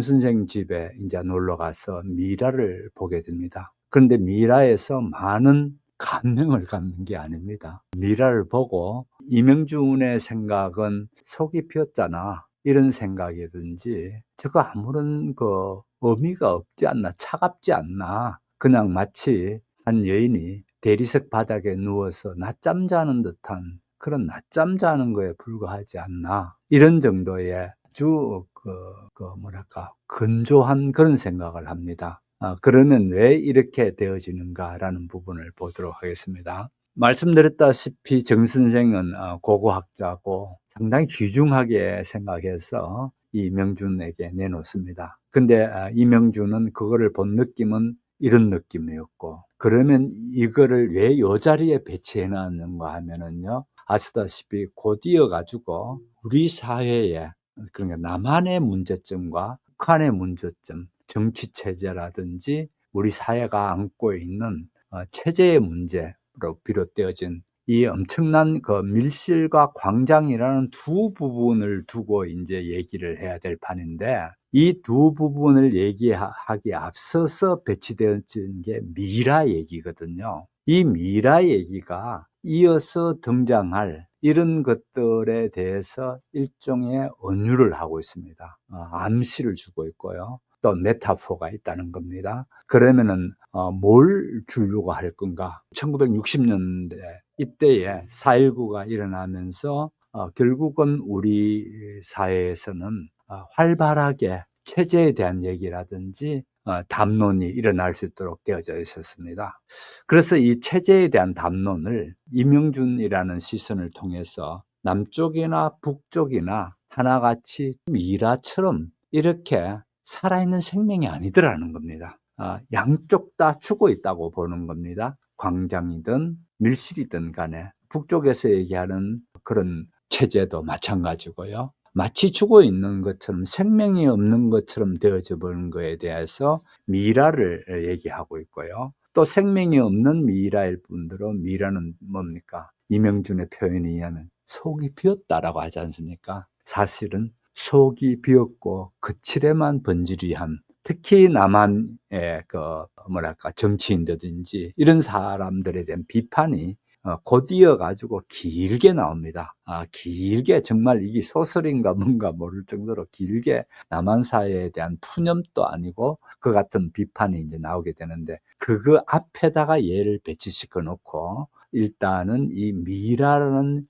Speaker 1: 선생 집에 이제 놀러 가서 미라를 보게 됩니다. 그런데 미라에서 많은 감명을 갖는 게 아닙니다. 미라를 보고 이명준의 생각은 속이 비었잖아. 이런 생각이든지 저거 아무런 그 의미가 없지 않나, 차갑지 않나. 그냥 마치 한 여인이 대리석 바닥에 누워서 낮잠 자는 듯한 그런 낮잠 자는 거에 불과하지 않나. 이런 정도의 아주 뭐랄까, 건조한 그런 생각을 합니다. 그러면 왜 이렇게 되어지는가라는 부분을 보도록 하겠습니다. 말씀드렸다시피 정 선생은 고고학자고 상당히 귀중하게 생각해서 이명준에게 내놓습니다. 근데 이명준은 그거를 본 느낌은 이런 느낌이었고, 그러면 이거를 왜 요 자리에 배치해 놨는가 하면은요, 아시다시피 곧이어 가지고 우리 사회에, 그러니까 남한의 문제점과 북한의 문제점, 정치 체제라든지 우리 사회가 안고 있는 체제의 문제로 비롯되어진 이 엄청난 그 밀실과 광장이라는 두 부분을 두고 이제 얘기를 해야 될 판인데, 이 두 부분을 얘기하기에 앞서서 배치되어진 게 미라 얘기거든요. 이 미라 얘기가 이어서 등장할 이런 것들에 대해서 일종의 은유를 하고 있습니다. 암시를 주고 있고요. 또 메타포가 있다는 겁니다. 그러면은 뭘 주려고 할 건가? 1960년대 이때에 4.19가 일어나면서 결국은 우리 사회에서는 활발하게 체제에 대한 얘기라든지 담론이 일어날 수 있도록 되어져 있었습니다. 그래서 이 체제에 대한 담론을 이명준이라는 시선을 통해서 남쪽이나 북쪽이나 하나같이 미라처럼 이렇게 살아있는 생명이 아니더라는 겁니다. 양쪽 다 죽어 있다고 보는 겁니다. 광장이든 밀실이든 간에 북쪽에서 얘기하는 그런 체제도 마찬가지고요. 마치 죽어 있는 것처럼 생명이 없는 것처럼 되어져 버린 거에 대해서 미라를 얘기하고 있고요. 또 생명이 없는 미라일 뿐더러 미라는 뭡니까? 이명준의 표현에 의하면 속이 비었다라고 하지 않습니까? 사실은 속이 비었고 거칠에만 번지르한, 특히 남한의 정치인들든지 이런 사람들에 대한 비판이 곧이어 가지고 길게 나옵니다. 길게, 정말 이게 소설인가 뭔가 모를 정도로 길게 남한 사회에 대한 푸념도 아니고 그 같은 비판이 이제 나오게 되는데, 그거 앞에다가 얘를 배치시켜 놓고 일단은 이 미라라는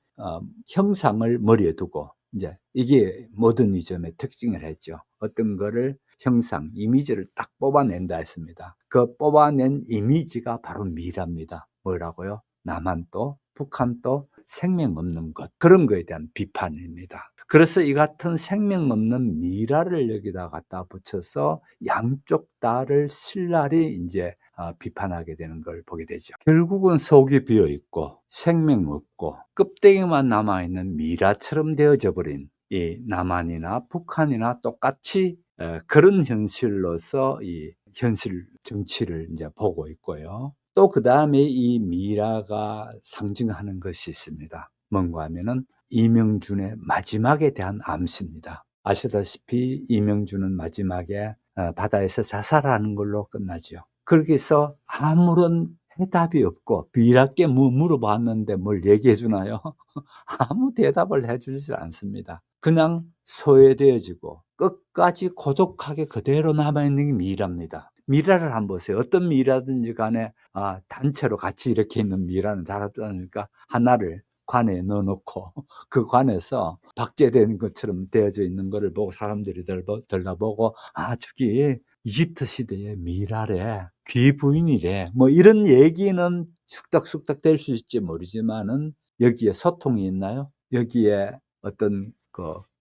Speaker 1: 형상을 머리에 두고, 이제 이게 모더니즘의 특징을 했죠. 어떤 거를 형상, 이미지를 딱 뽑아낸다 했습니다. 그 뽑아낸 이미지가 바로 미라입니다. 뭐라고요? 남한도 북한도 생명 없는 것, 그런 거에 대한 비판입니다. 그래서 이 같은 생명 없는 미라를 여기다 갖다 붙여서 양쪽 다를 신랄히 이제 비판하게 되는 걸 보게 되죠. 결국은 속이 비어 있고 생명 없고 껍데기만 남아 있는 미라처럼 되어져 버린 이 남한이나 북한이나 똑같이 그런 현실로서 이 현실 정치를 이제 보고 있고요. 또 그다음에 이 미라가 상징하는 것이 있습니다. 뭔가 하면은 이명준의 마지막에 대한 암시입니다. 아시다시피 이명준은 마지막에 바다에서 자살하는 걸로 끝나죠. 거기서 아무런 해답이 없고 비랍게 물어봤는데 뭘 얘기해 주나요? 아무 대답을 해 주지 않습니다. 그냥 소외되어지고 끝까지 고독하게 그대로 남아있는 게 미라입니다. 미라를 한번 보세요. 어떤 미라든지 간에 단체로 같이 이렇게 있는 미라는 잘 없지 않습니까? 하나를 관에 넣어 놓고 그 관에서 박제된 것처럼 되어져 있는 거를 보고 사람들이 들여다보고 저기 이집트 시대의 미라래, 귀부인이래, 뭐 이런 얘기는 쑥닥쑥닥 될 수 있지 모르지만은 여기에 소통이 있나요? 여기에 어떤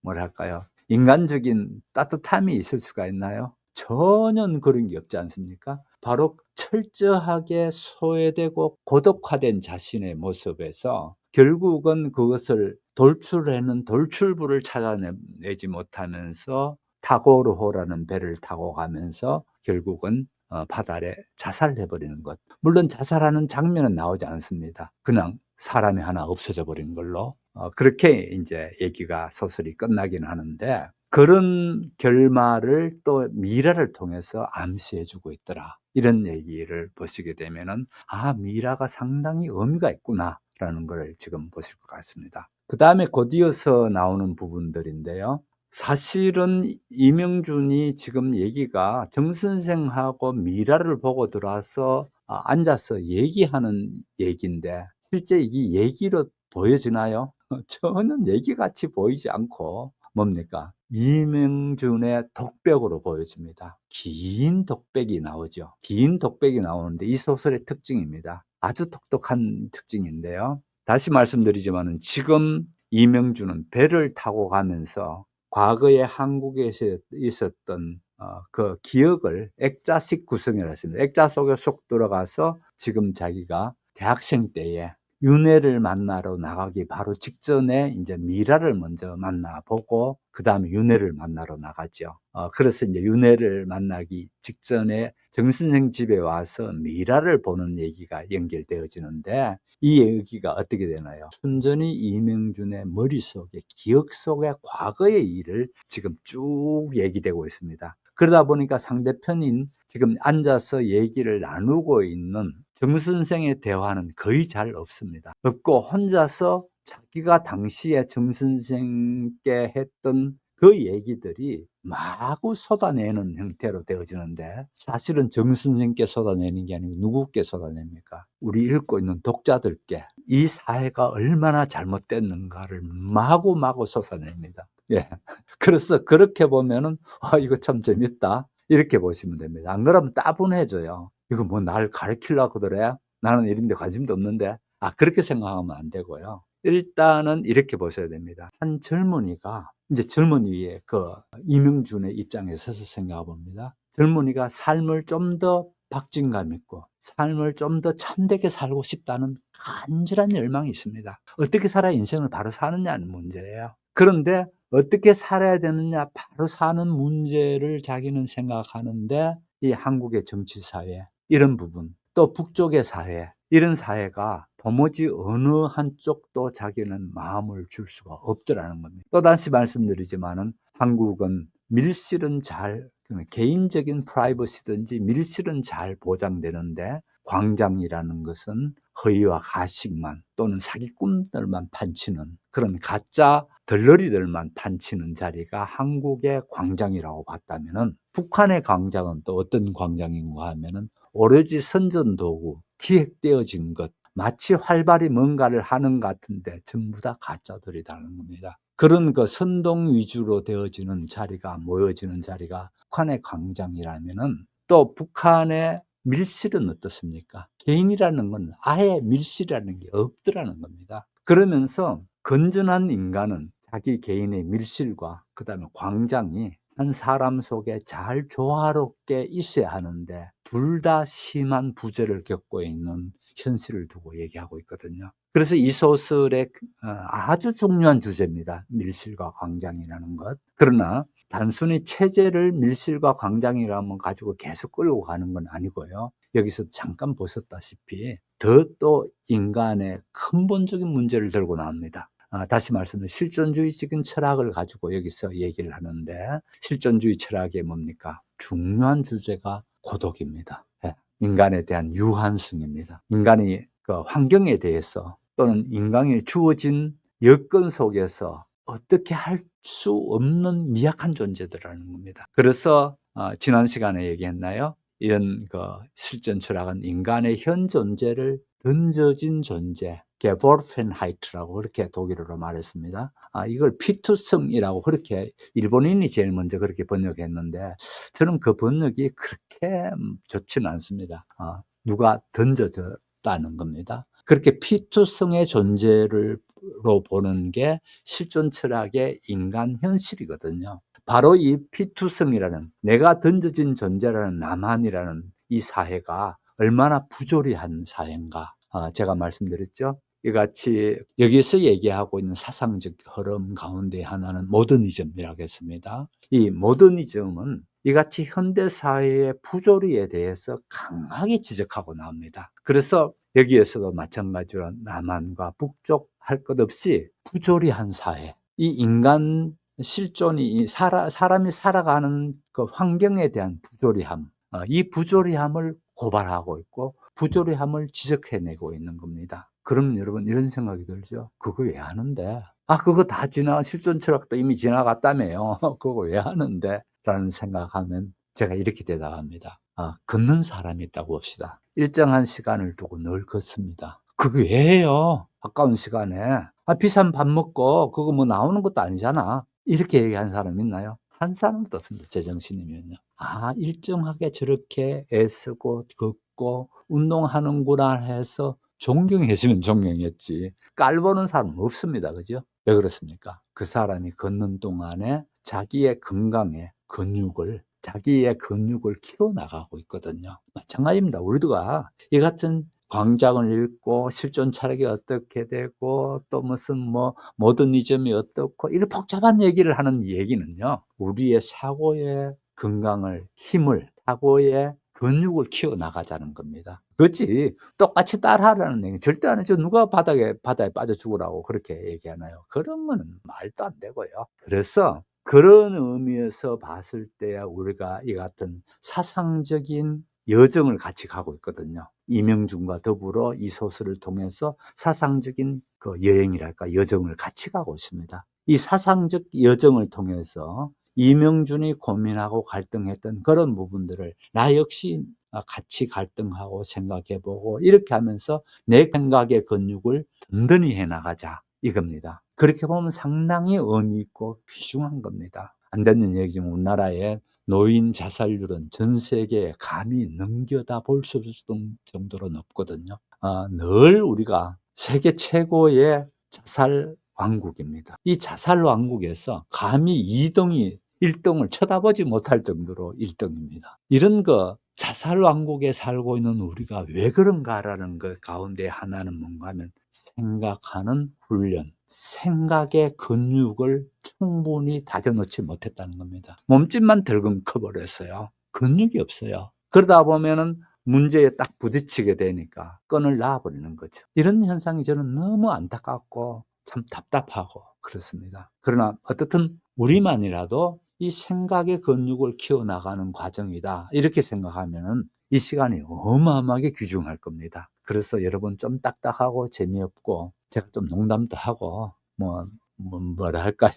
Speaker 1: 뭐랄까요? 인간적인 따뜻함이 있을 수가 있나요? 전혀 그런 게 없지 않습니까? 바로 철저하게 소외되고 고독화된 자신의 모습에서 결국은 그것을 돌출해는 돌출부를 찾아내지 못하면서 타고르호라는 배를 타고 가면서 결국은 바다에 자살해 버리는 것. 물론 자살하는 장면은 나오지 않습니다. 그냥 사람이 하나 없어져 버린 걸로 그렇게 이제 얘기가 소설이 끝나긴 하는데, 그런 결말을 또 미라를 통해서 암시해 주고 있더라. 이런 얘기를 보시게 되면은 미라가 상당히 의미가 있구나라는 걸 지금 보실 것 같습니다. 그다음에 곧이어서 나오는 부분들인데요. 사실은 이명준이 지금 얘기가 정 선생하고 미라를 보고 들어와서 앉아서 얘기하는 얘기인데 실제 이게 얘기로 보여지나요? 전혀 얘기같이 보이지 않고 뭡니까? 이명준의 독백으로 보여집니다. 긴 독백이 나오죠. 긴 독백이 나오는데 이 소설의 특징입니다. 아주 독특한 특징인데요. 다시 말씀드리지만은 지금 이명준은 배를 타고 가면서 과거에 한국에서 있었던 그 기억을 액자식 구성을 했습니다. 액자 속에 쏙 들어가서 지금 자기가 대학생 때에 윤회를 만나러 나가기 바로 직전에 이제 미라를 먼저 만나보고 그다음에 윤회를 만나러 나가죠. 그래서 이제 윤회를 만나기 직전에 정 선생 집에 와서 미라를 보는 얘기가 연결되어지는데, 이 얘기가 어떻게 되나요? 순전히 이명준의 머릿속에, 기억 속의 과거의 일을 지금 쭉 얘기되고 있습니다. 그러다 보니까 상대편인 지금 앉아서 얘기를 나누고 있는 정 선생의 대화는 거의 잘 없습니다. 없고 혼자서 자기가 당시에 정 선생께 했던 그 얘기들이 마구 쏟아내는 형태로 되어지는데, 사실은 정 선생께 쏟아내는 게 아니고 누구께 쏟아냅니까? 우리 읽고 있는 독자들께 이 사회가 얼마나 잘못됐는가를 마구마구 쏟아냅니다. 예. 그래서 그렇게 보면은 이거 참 재밌다, 이렇게 보시면 됩니다. 안 그러면 따분해져요. 이거 뭐 날 가르치려고 그래? 나는 이런 데 관심도 없는데. 그렇게 생각하면 안 되고요. 일단은 이렇게 보셔야 됩니다. 한 젊은이가, 이제 젊은이의 그 이명준의 입장에 서서 생각해 봅니다. 젊은이가 삶을 좀 더 박진감 있고 삶을 좀 더 참되게 살고 싶다는 간절한 열망이 있습니다. 어떻게 살아야 인생을 바로 사느냐는 문제예요. 그런데 어떻게 살아야 되느냐, 바로 사는 문제를 자기는 생각하는데, 이 한국의 정치 사회, 이런 부분, 또 북쪽의 사회, 이런 사회가 도무지 어느 한쪽도 자기는 마음을 줄 수가 없더라는 겁니다. 또다시 말씀드리지만은 한국은 밀실은 잘, 개인적인 프라이버시든지 밀실은 잘 보장되는데, 광장이라는 것은 허위와 가식만 또는 사기꾼들만 판치는 그런 가짜 덜러리들만 판치는 자리가 한국의 광장이라고 봤다면은, 북한의 광장은 또 어떤 광장인가 하면은 오로지 선전도구, 기획되어진 것, 마치 활발히 뭔가를 하는 것 같은데 전부 다 가짜들이라는 겁니다. 그런 그 선동 위주로 되어지는 자리가, 모여지는 자리가 북한의 광장이라면은, 또 북한의 밀실은 어떻습니까? 개인이라는 건 아예 밀실이라는 게 없더라는 겁니다. 그러면서 건전한 인간은 자기 개인의 밀실과 그다음에 광장이 한 사람 속에 잘 조화롭게 있어야 하는데, 둘 다 심한 부재를 겪고 있는 현실을 두고 얘기하고 있거든요. 그래서 이 소설의 아주 중요한 주제입니다. 밀실과 광장이라는 것. 그러나 단순히 체제를 밀실과 광장이라면 가지고 계속 끌고 가는 건 아니고요. 여기서 잠깐 보셨다시피 더 또 인간의 근본적인 문제를 들고 나옵니다. 다시 말씀드리면 실존주의적인 철학을 가지고 여기서 얘기를 하는데, 실존주의 철학이 뭡니까? 중요한 주제가 고독입니다. 예, 인간에 대한 유한성입니다. 인간이 그 환경에 대해서 또는 인간에 주어진 여건 속에서 어떻게 할 수 없는 미약한 존재들이라는 겁니다. 그래서 지난 시간에 얘기했나요? 이런 그 실존 철학은 인간의 현 존재를 던져진 존재, 게보르펜하이트라고 그렇게 독일어로 말했습니다. 이걸 피투성이라고 그렇게 일본인이 제일 먼저 그렇게 번역했는데, 저는 그 번역이 그렇게 좋지는 않습니다. 누가 던져졌다는 겁니다. 그렇게 피투성의 존재로 보는 게 실존 철학의 인간 현실이거든요. 바로 이 피투성이라는, 내가 던져진 존재라는 남한이라는 이 사회가 얼마나 부조리한 사회인가. 제가 말씀드렸죠. 이같이 여기서 얘기하고 있는 사상적 흐름 가운데 하나는 모더니즘이라고 했습니다. 이 모더니즘은 이같이 현대 사회의 부조리에 대해서 강하게 지적하고 나옵니다. 그래서 여기에서도 마찬가지로 남한과 북쪽 할 것 없이 부조리한 사회, 이 인간 실존이 사람이 살아가는 그 환경에 대한 부조리함, 이 부조리함을 고발하고 있고 부조리함을 지적해내고 있는 겁니다. 그럼 여러분 이런 생각이 들죠? 그거 왜 하는데? 그거 다 실존 철학도 이미 지나갔다며요. 그거 왜 하는데? 라는 생각하면 제가 이렇게 대답합니다. 걷는 사람이 있다고 봅시다. 일정한 시간을 두고 늘 걷습니다. 그거 왜 해요? 아까운 시간에. 비싼 밥 먹고 그거 뭐 나오는 것도 아니잖아. 이렇게 얘기한 사람 있나요? 한 사람도 없습니다. 제정신이면요. 일정하게 저렇게 애쓰고 걷고 운동하는구나 해서 존경했으면 존경했지, 깔보는 사람은 없습니다. 그죠? 왜 그렇습니까? 그 사람이 걷는 동안에 자기의 근육을 키워나가고 있거든요. 마찬가지입니다. 우리가 이 같은 광장을 읽고 실존 철학이 어떻게 되고 또 무슨 모더니즘이 어떻고 이런 복잡한 얘기를 하는 얘기는요, 우리의 사고의 건강을, 힘을, 사고의 근육을 키워나가자는 겁니다. 그렇지 똑같이 따라하라는 얘기 절대 안 해죠. 누가 바다에 빠져 죽으라고 그렇게 얘기하나요? 그런 거는 말도 안 되고요. 그래서 그런 의미에서 봤을 때 우리가 이 같은 사상적인 여정을 같이 가고 있거든요. 이명준과 더불어 이 소설을 통해서 사상적인 그 여행이랄까 여정을 같이 가고 있습니다. 이 사상적 여정을 통해서 이명준이 고민하고 갈등했던 그런 부분들을 나 역시 같이 갈등하고 생각해 보고 이렇게 하면서 내 생각의 근육을 든든히 해 나가자 이겁니다. 그렇게 보면 상당히 의미 있고 귀중한 겁니다. 안 되는 얘기지만 우리나라의 노인 자살률은 전 세계에 감히 넘겨다 볼 수 없을 정도로 높거든요. 늘 우리가 세계 최고의 자살 왕국입니다. 이 자살 왕국에서 감히 2등이 1등을 쳐다보지 못할 정도로 1등입니다. 이런 거 자살 왕국에 살고 있는 우리가 왜 그런가라는 것 가운데 하나는 뭔가 하면 생각하는 훈련, 생각의 근육을 충분히 다져놓지 못했다는 겁니다. 몸집만 덜금 커버렸어요. 근육이 없어요. 그러다 보면은 문제에 딱 부딪히게 되니까 끈을 놔버리는 거죠. 이런 현상이 저는 너무 안타깝고 참 답답하고 그렇습니다. 그러나 어떻든 우리만이라도 이 생각의 근육을 키워나가는 과정이다. 이렇게 생각하면은 이 시간이 어마어마하게 귀중할 겁니다. 그래서 여러분 좀 딱딱하고 재미없고 제가 좀 농담도 하고 뭐라 할까요?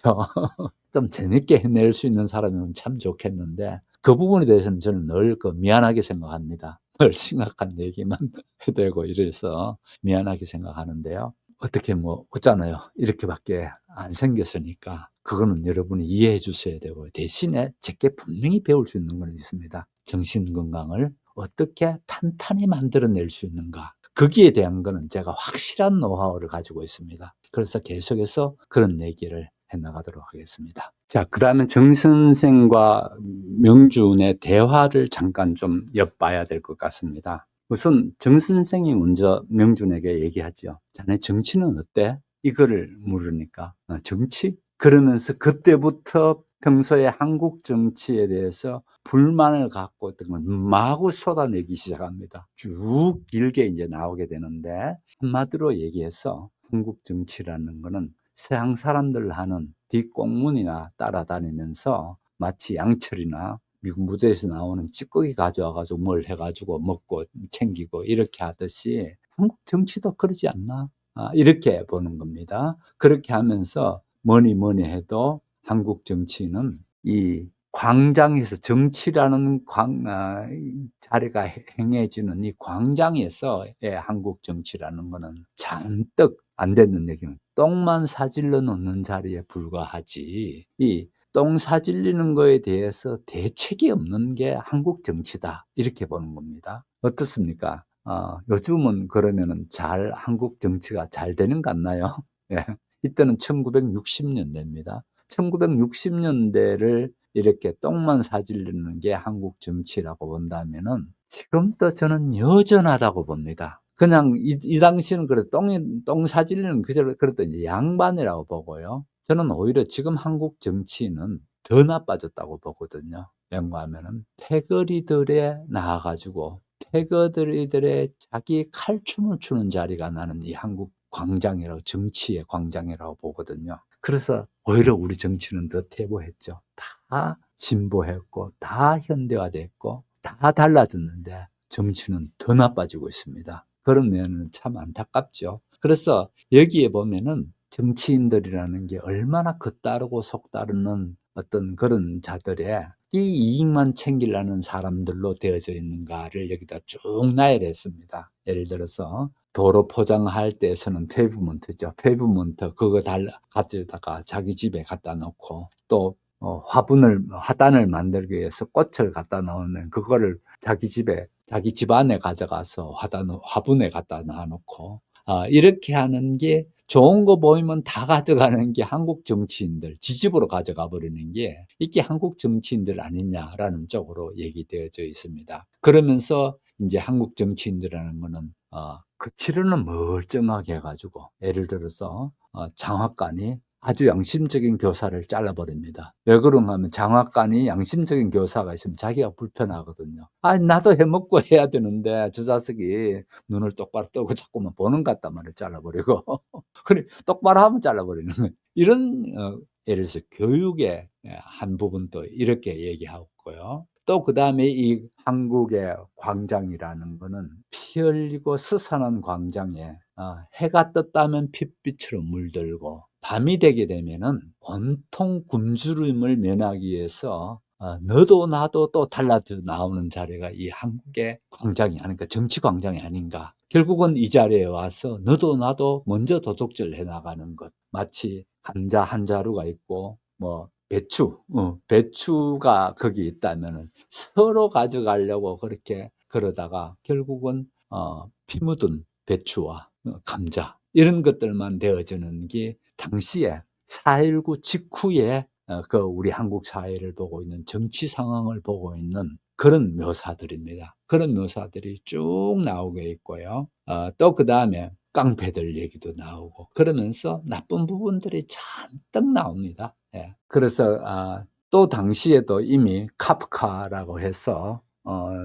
Speaker 1: 좀 재밌게 해낼 수 있는 사람이면 참 좋겠는데 그 부분에 대해서는 저는 늘 미안하게 생각합니다. 늘 심각한 얘기만 해대고 이래서 미안하게 생각하는데요. 어떻게 없잖아요. 이렇게밖에 안 생겼으니까 그거는 여러분이 이해해 주셔야 되고 대신에 제게 분명히 배울 수 있는 건 있습니다. 정신 건강을 어떻게 탄탄히 만들어낼 수 있는가. 거기에 대한 거는 제가 확실한 노하우를 가지고 있습니다. 그래서 계속해서 그런 얘기를 해 나가도록 하겠습니다. 자, 그다음에 정 선생과 명준의 대화를 잠깐 좀 엿봐야 될 것 같습니다. 우선 정 선생이 먼저 명준에게 얘기하죠. 자네 정치는 어때? 이거를 물으니까 정치? 그러면서 그때부터 평소에 한국 정치에 대해서 불만을 갖고 있던 걸 마구 쏟아내기 시작합니다. 쭉 길게 이제 나오게 되는데 한마디로 얘기해서 한국 정치라는 거는 서양 사람들 하는 뒷공문이나 따라다니면서 마치 양철이나 미국 무대에서 나오는 찌꺼기 가져와 가지고 뭘 해 가지고 먹고 챙기고 이렇게 하듯이 한국 정치도 그러지 않나? 이렇게 보는 겁니다. 그렇게 하면서 뭐니 해도 한국 정치는 이 광장에서 정치라는 자리가 행해지는 이 광장에서의 한국 정치라는 거는 잔뜩 안 되는 얘기는 똥만 사질러 놓는 자리에 불과하지 이 똥 사질리는 거에 대해서 대책이 없는 게 한국 정치다 이렇게 보는 겁니다. 어떻습니까? 요즘은 그러면은 한국 정치가 잘 되는 것 같나요? 예. 이때는 1960년대입니다. 1960년대를 이렇게 똥만 사질르는 게 한국 정치라고 본다면은 지금도 저는 여전하다고 봅니다. 그냥 이 당시는 그래 똥 사질리는 그저 그래도 이제 양반이라고 보고요. 저는 오히려 지금 한국 정치는 더 나빠졌다고 보거든요. 왜냐하면은 패거리들에 나와 가지고 패거리들의 자기 칼춤을 추는 자리가 나는 이 한국 광장이라고 정치의 광장이라고 보거든요. 그래서 오히려 우리 정치는 더 퇴보했죠. 다 진보했고 다 현대화됐고 다 달라졌는데 정치는 더 나빠지고 있습니다. 그런 면은 참 안타깝죠. 그래서 여기에 보면은 정치인들이라는 게 얼마나 겉다르고 속다르는 어떤 그런 자들의 이 이익만 챙기려는 사람들로 되어져 있는가를 여기다 쭉 나열했습니다. 예를 들어서 도로 포장할 때에서는 페이브먼트죠. 페이브먼트 그거 가져다가 자기 집에 갖다 놓고 또 화단을 만들기 위해서 꽃을 갖다 놓으면 그거를 자기 집 안에 가져가서 화분에 갖다 놔놓고 이렇게 하는 게 좋은 거 보이면 다 가져가는 게 한국 정치인들, 지집으로 가져가 버리는 게 이게 한국 정치인들 아니냐라는 쪽으로 얘기되어져 있습니다. 그러면서 이제 한국 정치인들이라는 거는 그 치료는 멀쩡하게 해가지고 예를 들어서 장학관이 아주 양심적인 교사를 잘라버립니다. 왜 그런가 하면 장학관이 양심적인 교사가 있으면 자기가 불편하거든요. 나도 해먹고 해야 되는데 저 자식이 눈을 똑바로 뜨고 자꾸만 보는 것 같단 말이에요. 잘라버리고. 그래 똑바로 하면 잘라버리는 거예요. 이런 예를 들어서 교육의 한 부분도 이렇게 얘기하고 있고요. 또 그다음에 이 한국의 광장이라는 거는 피 흘리고 스산한 광장에 해가 떴다면 핏빛으로 물들고 밤이 되게 되면은 온통 굶주림을 면하기 위해서 너도 나도 또 달라져 나오는 자리가 이 한국의 광장이 아닌가, 정치 광장이 아닌가. 결국은 이 자리에 와서 너도 나도 먼저 도둑질 해 나가는 것. 마치 감자 한 자루가 있고 뭐 배추가 거기 있다면은 서로 가져가려고 그렇게 그러다가 결국은 피 묻은 배추와 감자 이런 것들만 되어지는 게 당시에 4.19 직후에 그 우리 한국 사회를 보고 있는 정치 상황을 보고 있는 그런 묘사들입니다. 그런 묘사들이 쭉 나오게 있고요. 또 그다음에 깡패들 얘기도 나오고 그러면서 나쁜 부분들이 잔뜩 나옵니다. 예. 그래서 또 당시에도 이미 카프카라고 해서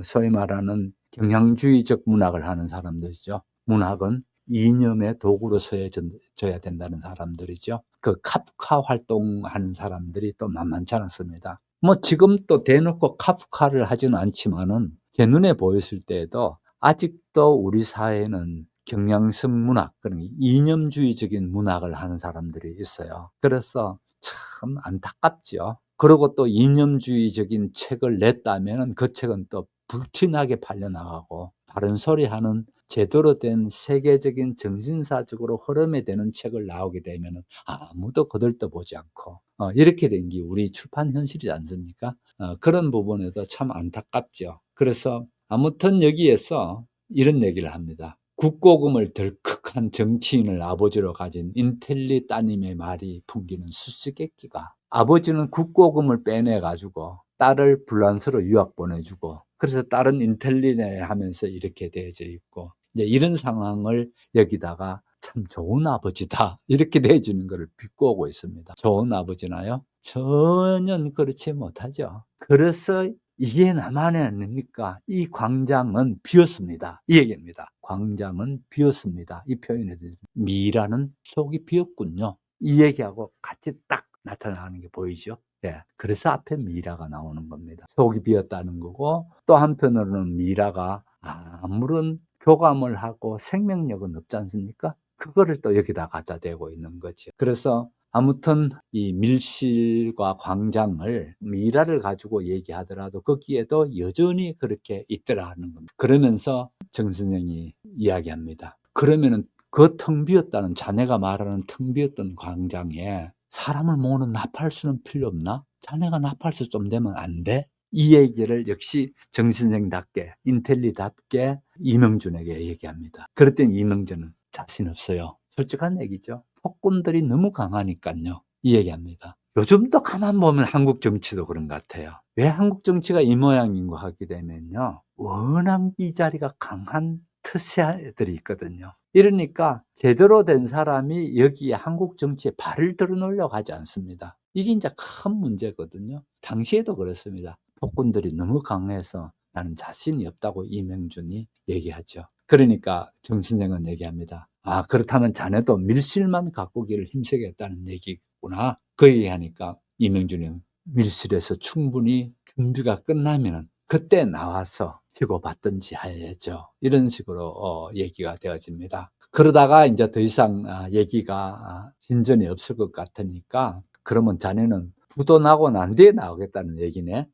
Speaker 1: 소위 말하는 경향주의적 문학을 하는 사람들이죠. 문학은 이념의 도구로 써져야 된다는 사람들이죠. 그 카프카 활동하는 사람들이 또 만만치 않았습니다. 뭐 지금 또 대놓고 카프카를 하지는 않지만은 제 눈에 보였을 때에도 아직도 우리 사회에는 경향성 문학, 그런 이념주의적인 문학을 하는 사람들이 있어요. 그래서 참 안타깝죠. 그리고 또 이념주의적인 책을 냈다면은 그 책은 또 불티나게 팔려나가고 바른 소리하는 제대로 된 세계적인 정신사적으로 흐름에 되는 책을 나오게 되면은 아무도 거들떠보지 않고 이렇게 된 게 우리 출판 현실이지 않습니까? 그런 부분에도 참 안타깝죠. 그래서 아무튼 여기에서 이런 얘기를 합니다. 국고금을 덜컥한 정치인을 아버지로 가진 인텔리 따님의 말이 풍기는 수수께끼가 아버지는 국고금을 빼내 가지고 딸을 불란스로 유학 보내주고 그래서 딸은 인텔리네 하면서 이렇게 되어져 있고 이제 이런 상황을 여기다가 참 좋은 아버지다 이렇게 되어지는 것을 비꼬고 있습니다. 좋은 아버지나요? 전혀 그렇지 못하죠. 그래서 이게 나만이 아닙니까? 이 광장은 비었습니다. 이 얘기입니다. 광장은 비었습니다. 이 표현에 대해서 미라는 속이 비었군요. 이 얘기하고 같이 딱 나타나는 게 보이죠? 예. 그래서 앞에 미라가 나오는 겁니다. 속이 비었다는 거고 또 한편으로는 미라가 아무런 교감을 하고 생명력은 없지 않습니까? 그거를 또 여기다 갖다 대고 있는 거죠. 그래서 아무튼 이 밀실과 광장을 미라를 가지고 얘기하더라도 거기에도 여전히 그렇게 있더라는 겁니다. 그러면서 정 선생이 이야기합니다. 그러면은 그 텅 비었다는 자네가 말하는 텅 비었던 광장에 사람을 모으는 나팔수는 필요 없나? 자네가 나팔수 좀 되면 안 돼? 이 얘기를 역시 정 선생답게 인텔리답게 이명준에게 얘기합니다. 그랬더니 이명준은 자신 없어요. 솔직한 얘기죠. 폭군들이 너무 강하니까요. 이 얘기합니다. 요즘도 가만 보면 한국 정치도 그런 것 같아요. 왜 한국 정치가 이 모양인가 하게 되면요. 워낙 이 자리가 강한 터세들이 있거든요. 이러니까 제대로 된 사람이 여기에 한국 정치에 발을 들어놓으려고 하지 않습니다. 이게 이제 큰 문제거든요. 당시에도 그렇습니다. 폭군들이 너무 강해서 나는 자신이 없다고 이명준이 얘기하죠. 그러니까 정 선생은 얘기합니다. 그렇다면 자네도 밀실만 가꾸기를 힘쓰겠다는 얘기구나. 그 얘기하니까 이명준이 밀실에서 충분히 준비가 끝나면 그때 나와서 치고받든지 해야죠. 이런 식으로 얘기가 되어집니다. 그러다가 이제 더 이상 얘기가 진전이 없을 것 같으니까 그러면 자네는 부도 나고 난 뒤에 나오겠다는 얘기네.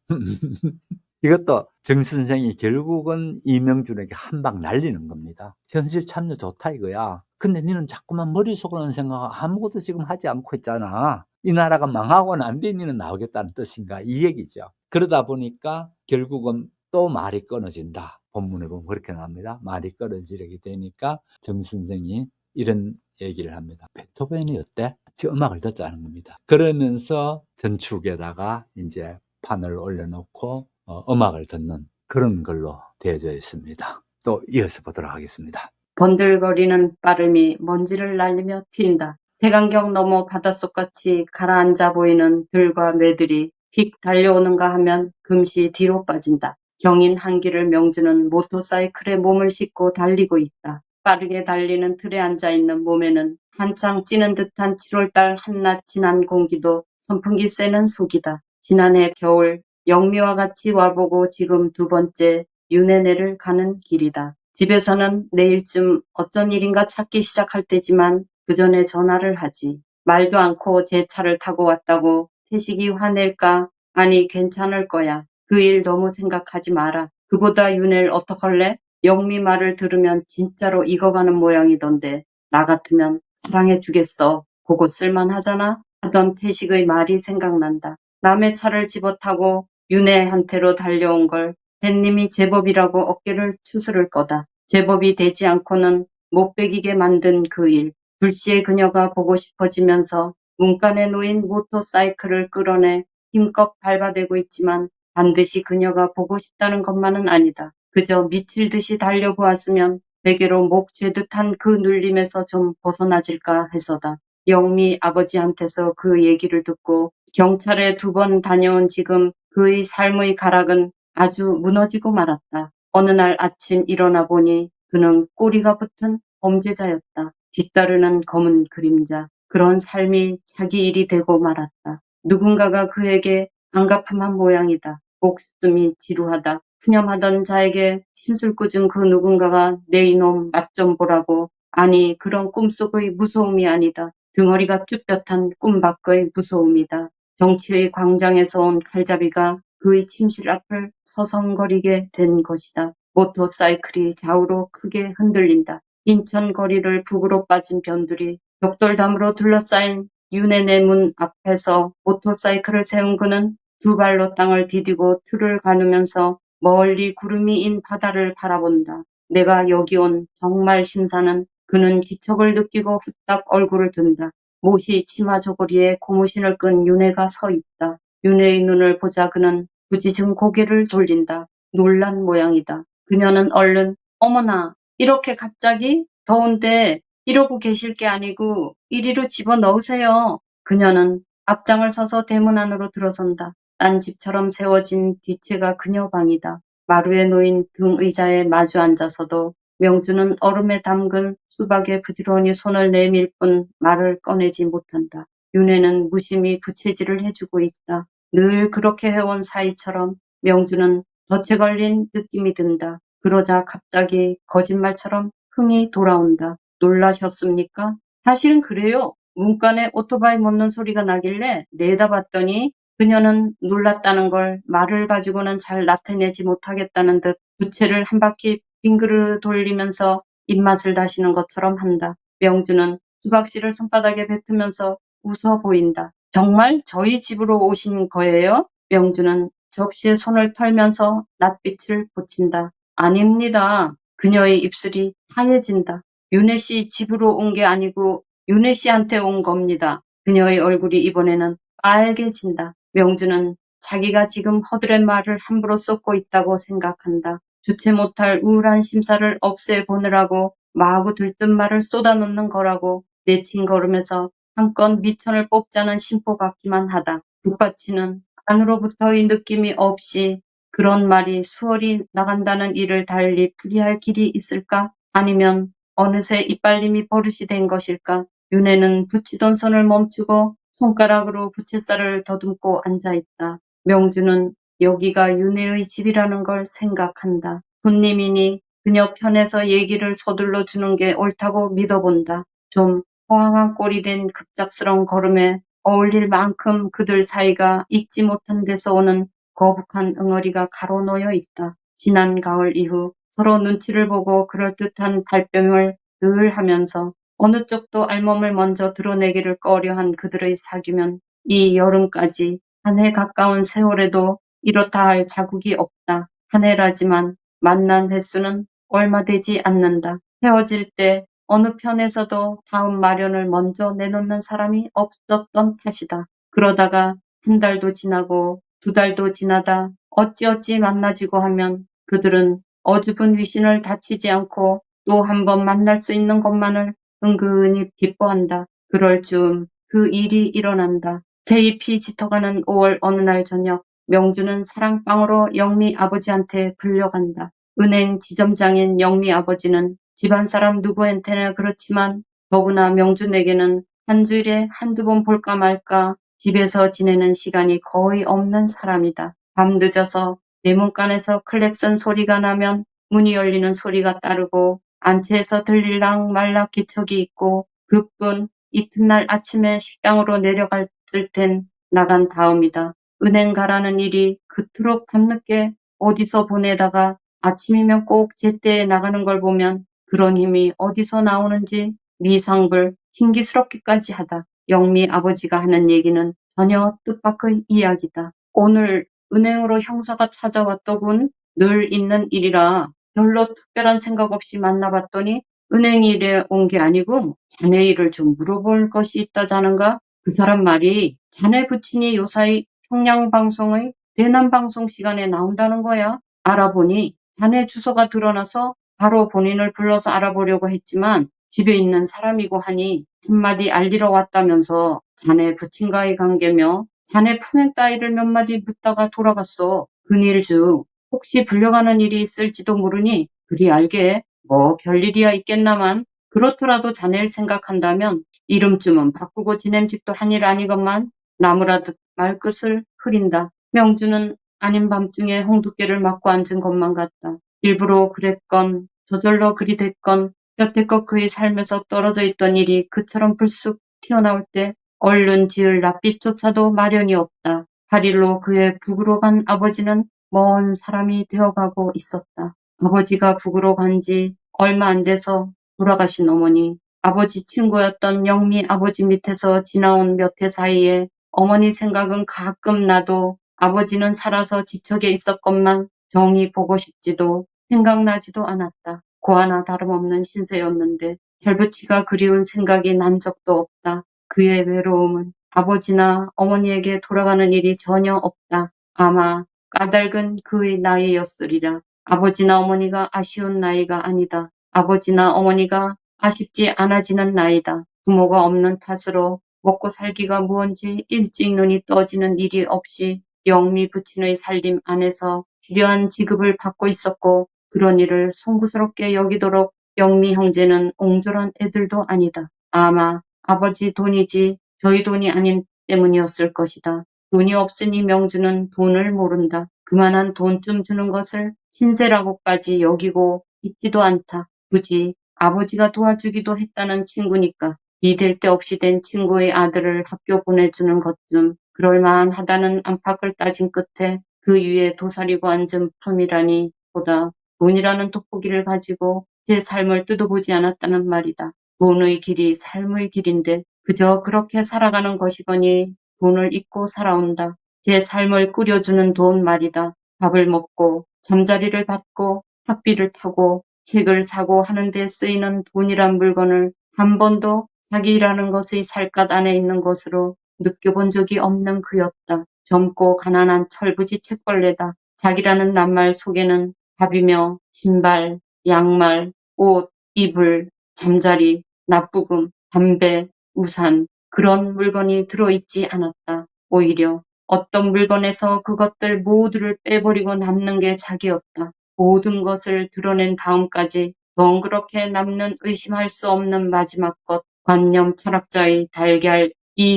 Speaker 1: 이것도 정 선생이 결국은 이명준에게 한 방 날리는 겁니다. 현실 참여 좋다 이거야. 근데 니는 자꾸만 머릿속으로는 생각 아무것도 지금 하지 않고 있잖아. 이 나라가 망하고 난 뒤에 니는 나오겠다는 뜻인가 이 얘기죠. 그러다 보니까 결국은 또 말이 끊어진다. 본문에 보면 그렇게 나옵니다. 말이 끊어지게 되니까 정 선생이 이런 얘기를 합니다. 베토벤이 어때? 지금 음악을 듣자는 겁니다. 그러면서 전축에다가 이제 판을 올려놓고 음악을 듣는 그런 걸로 되어져 있습니다. 또 이어서 보도록 하겠습니다.
Speaker 2: 번들거리는 빠름이 먼지를 날리며 튄다. 태강경 너머 바닷속같이 가라앉아 보이는 들과 매들이 휙 달려오는가 하면 금시 뒤로 빠진다. 경인 한기를 명주는 모터사이클에 몸을 싣고 달리고 있다. 빠르게 달리는 틀에 앉아있는 몸에는 한창 찌는 듯한 7월달 한낮 진한 공기도 선풍기 쐬는 속이다. 지난해 겨울 영미와 같이 와보고 지금 두 번째 윤회네를 가는 길이다. 집에서는 내일쯤 어쩐 일인가 찾기 시작할 때지만 그 전에 전화를 하지. 말도 않고 제 차를 타고 왔다고 태식이 화낼까? 아니 괜찮을 거야. 그 일 너무 생각하지 마라. 그보다 윤회를 어떡할래? 영미 말을 들으면 진짜로 익어가는 모양이던데 나 같으면 사랑해 주겠어. 그거 쓸만하잖아? 하던 태식의 말이 생각난다. 남의 차를 집어타고 윤혜한테로 달려온 걸 햇님이 제법이라고 어깨를 추스를 거다. 제법이 되지 않고는 못 베기게 만든 그 일. 불시에 그녀가 보고 싶어지면서 문간에 놓인 모터사이클을 끌어내 힘껏 밟아대고 있지만 반드시 그녀가 보고 싶다는 것만은 아니다. 그저 미칠 듯이 달려보았으면 베개로 목 죄듯한 그 눌림에서 좀 벗어나질까 해서다. 영미 아버지한테서 그 얘기를 듣고 경찰에 2번 다녀온 지금 그의 삶의 가락은 아주 무너지고 말았다. 어느 날 아침 일어나 보니 그는 꼬리가 붙은 범죄자였다. 뒤따르는 검은 그림자. 그런 삶이 자기 일이 되고 말았다. 누군가가 그에게 안갚음한 모양이다. 목숨이 지루하다. 푸념하던 자에게 심술 꽂은 그 누군가가 내 이놈 맛 좀 보라고. 아니 그런 꿈속의 무서움이 아니다. 등허리가 쭈뼛한 꿈 밖의 무서움이다. 정치의 광장에서 온 칼잡이가 그의 침실 앞을 서성거리게 된 것이다. 모터사이클이 좌우로 크게 흔들린다. 인천 거리를 북으로 빠진 변들이 벽돌담으로 둘러싸인 윤회네 문 앞에서 모터사이클을 세운 그는 2발로 땅을 디디고 틀을 가누면서 멀리 구름이 인 바다를 바라본다. 내가 여기 온 정말 심사는 그는 기척을 느끼고 후딱 얼굴을 든다. 못이 치마 저고리에 고무신을 끈 윤혜가 서 있다. 윤혜의 눈을 보자 그는 부지중 고개를 돌린다. 놀란 모양이다. 그녀는 얼른 어머나 이렇게 갑자기 더운데 이러고 계실 게 아니고 이리로 집어넣으세요. 그녀는 앞장을 서서 대문 안으로 들어선다. 딴 집처럼 세워진 뒤채가 그녀 방이다. 마루에 놓인 등 의자에 마주 앉아서도 명주는 얼음에 담근 수박에 부지런히 손을 내밀 뿐 말을 꺼내지 못한다. 윤혜는 무심히 부채질을 해주고 있다. 늘 그렇게 해온 사이처럼 명주는 덫에 걸린 느낌이 든다. 그러자 갑자기 거짓말처럼 흥이 돌아온다. 놀라셨습니까? 사실은 그래요. 문간에 오토바이 멈는 소리가 나길래 내다봤더니 그녀는 놀랐다는 걸 말을 가지고는 잘 나타내지 못하겠다는 듯 부채를 한 바퀴 빙그르 돌리면서 입맛을 다시는 것처럼 한다. 명주는 수박씨를 손바닥에 뱉으면서 웃어 보인다. 정말 저희 집으로 오신 거예요? 명주는 접시에 손을 털면서 낯빛을 보친다. 아닙니다. 그녀의 입술이 하얘진다. 윤혜 씨 집으로 온 게 아니고 윤혜 씨한테 온 겁니다. 그녀의 얼굴이 이번에는 빨개진다. 명주는 자기가 지금 허들의 말을 함부로 쏟고 있다고 생각한다. 주체 못할 우울한 심사를 없애보느라고 마구 들뜬 말을 쏟아놓는 거라고 내친 걸음에서 한껏 미천을 뽑자는 심보 같기만 하다. 북받치는 안으로부터의 느낌이 없이 그런 말이 수월이 나간다는 일을 달리 풀이할 길이 있을까? 아니면 어느새 이빨림이 버릇이 된 것일까? 윤혜는 붙이던 손을 멈추고 손가락으로 부채살을 더듬고 앉아있다. 명주는 여기가 윤혜의 집이라는 걸 생각한다. 손님이니 그녀 편에서 얘기를 서둘러 주는 게 옳다고 믿어본다. 좀 허황한 꼴이 된 급작스러운 걸음에 어울릴 만큼 그들 사이가 잊지 못한 데서 오는 거북한 응어리가 가로놓여 있다. 지난 가을 이후 서로 눈치를 보고 그럴듯한 발뺌을 늘 하면서 어느 쪽도 알몸을 먼저 드러내기를 꺼려한 그들의 사귐은 이 여름까지 한 해 가까운 세월에도 이렇다 할 자국이 없다. 한 해라지만 만난 횟수는 얼마 되지 않는다. 헤어질 때 어느 편에서도 다음 마련을 먼저 내놓는 사람이 없었던 탓이다. 그러다가 한 달도 지나고 2달도 지나다 어찌어찌 만나지고 하면 그들은 어줍은 위신을 다치지 않고 또 한 번 만날 수 있는 것만을 은근히 기뻐한다. 그럴 즈음 그 일이 일어난다. 새잎이 짙어가는 5월 어느 날 저녁 명주는 사랑방으로 영미 아버지한테 불려간다. 은행 지점장인 영미 아버지는 집안 사람 누구한테나 그렇지만 더구나 명준에게는 한 주일에 한두 번 볼까 말까 집에서 지내는 시간이 거의 없는 사람이다. 밤 늦어서 내 문간에서 클렉슨 소리가 나면 문이 열리는 소리가 따르고 안채에서 들릴랑 말락 기척이 있고 그뿐 이튿날 아침에 식당으로 내려갔을 땐 나간 다음이다. 은행 가라는 일이 그토록 밤늦게 어디서 보내다가 아침이면 꼭 제때에 나가는 걸 보면 그런 힘이 어디서 나오는지 미상불 신기스럽기까지 하다. 영미 아버지가 하는 얘기는 전혀 뜻밖의 이야기다. 오늘 은행으로 형사가 찾아왔더군. 늘 있는 일이라 별로 특별한 생각 없이 만나봤더니 은행 일에 온 게 아니고 자네 일을 좀 물어볼 것이 있다자는가? 그 사람 말이 자네 부친이 요사이 평양방송의 대남방송 시간에 나온다는 거야. 알아보니 자네 주소가 드러나서 바로 본인을 불러서 알아보려고 했지만 집에 있는 사람이고 하니 한마디 알리러 왔다면서 자네 부친과의 관계며 자네 품행 따위를 몇 마디 묻다가 돌아갔어. 그일 중 혹시 불려가는 일이 있을지도 모르니 그리 알게 뭐 별일이야 있겠나만 그렇더라도 자네를 생각한다면 이름쯤은 바꾸고 지냄직도 한 일 아니건만 나무라듯 말끝을 흐린다. 명주는 아닌 밤중에 홍두깨를 맞고 앉은 것만 같다. 일부러 그랬건 저절로 그리 됐건 여태껏 그의 삶에서 떨어져 있던 일이 그처럼 불쑥 튀어나올 때 얼른 지을 낯빛조차도 마련이 없다. 8일로 그의 북으로 간 아버지는 먼 사람이 되어가고 있었다. 아버지가 북으로 간 지 얼마 안 돼서 돌아가신 어머니, 아버지 친구였던 영미 아버지 밑에서 지나온 몇 해 사이에 어머니 생각은 가끔 나도 아버지는 살아서 지척에 있었건만 정이 보고 싶지도 생각나지도 않았다. 고하나 다름없는 신세였는데 별부치가 그리운 생각이 난 적도 없다. 그의 외로움은 아버지나 어머니에게 돌아가는 일이 전혀 없다. 아마 까닭은 그의 나이였으리라. 아버지나 어머니가 아쉬운 나이가 아니다. 아버지나 어머니가 아쉽지 않아지는 나이다. 부모가 없는 탓으로 먹고 살기가 무언지 일찍 눈이 떠지는 일이 없이 영미 부친의 살림 안에서 필요한 지급을 받고 있었고 그런 일을 송구스럽게 여기도록 영미 형제는 옹졸한 애들도 아니다. 아마 아버지 돈이지 저희 돈이 아닌 때문이었을 것이다. 돈이 없으니 명주는 돈을 모른다. 그만한 돈쯤 주는 것을 신세라고까지 여기고 있지도 않다. 굳이 아버지가 도와주기도 했다는 친구니까 이 될 데 없이 된 친구의 아들을 학교 보내주는 것쯤 그럴만하다는 안팎을 따진 끝에 그 위에 도사리고 앉은 품이라니 보다 돈이라는 돋보기를 가지고 제 삶을 뜯어보지 않았다는 말이다. 돈의 길이 삶의 길인데 그저 그렇게 살아가는 것이거니 돈을 잊고 살아온다. 제 삶을 꾸려주는 돈 말이다. 밥을 먹고 잠자리를 받고 학비를 타고 책을 사고 하는 데 쓰이는 돈이란 물건을 한 번도 자기 일하는 것의 살갗 안에 있는 것으로 느껴본 적이 없는 그였다. 젊고 가난한 철부지 책벌레다. 자기라는 낱말 속에는 밥이며 신발, 양말, 옷, 이불, 잠자리, 납부금, 담배, 우산 그런 물건이 들어있지 않았다. 오히려 어떤 물건에서 그것들 모두를 빼버리고 남는 게 자기였다. 모든 것을 드러낸 다음까지 덩그렇게 남는 의심할 수 없는 마지막 것 관념 철학자의 달걀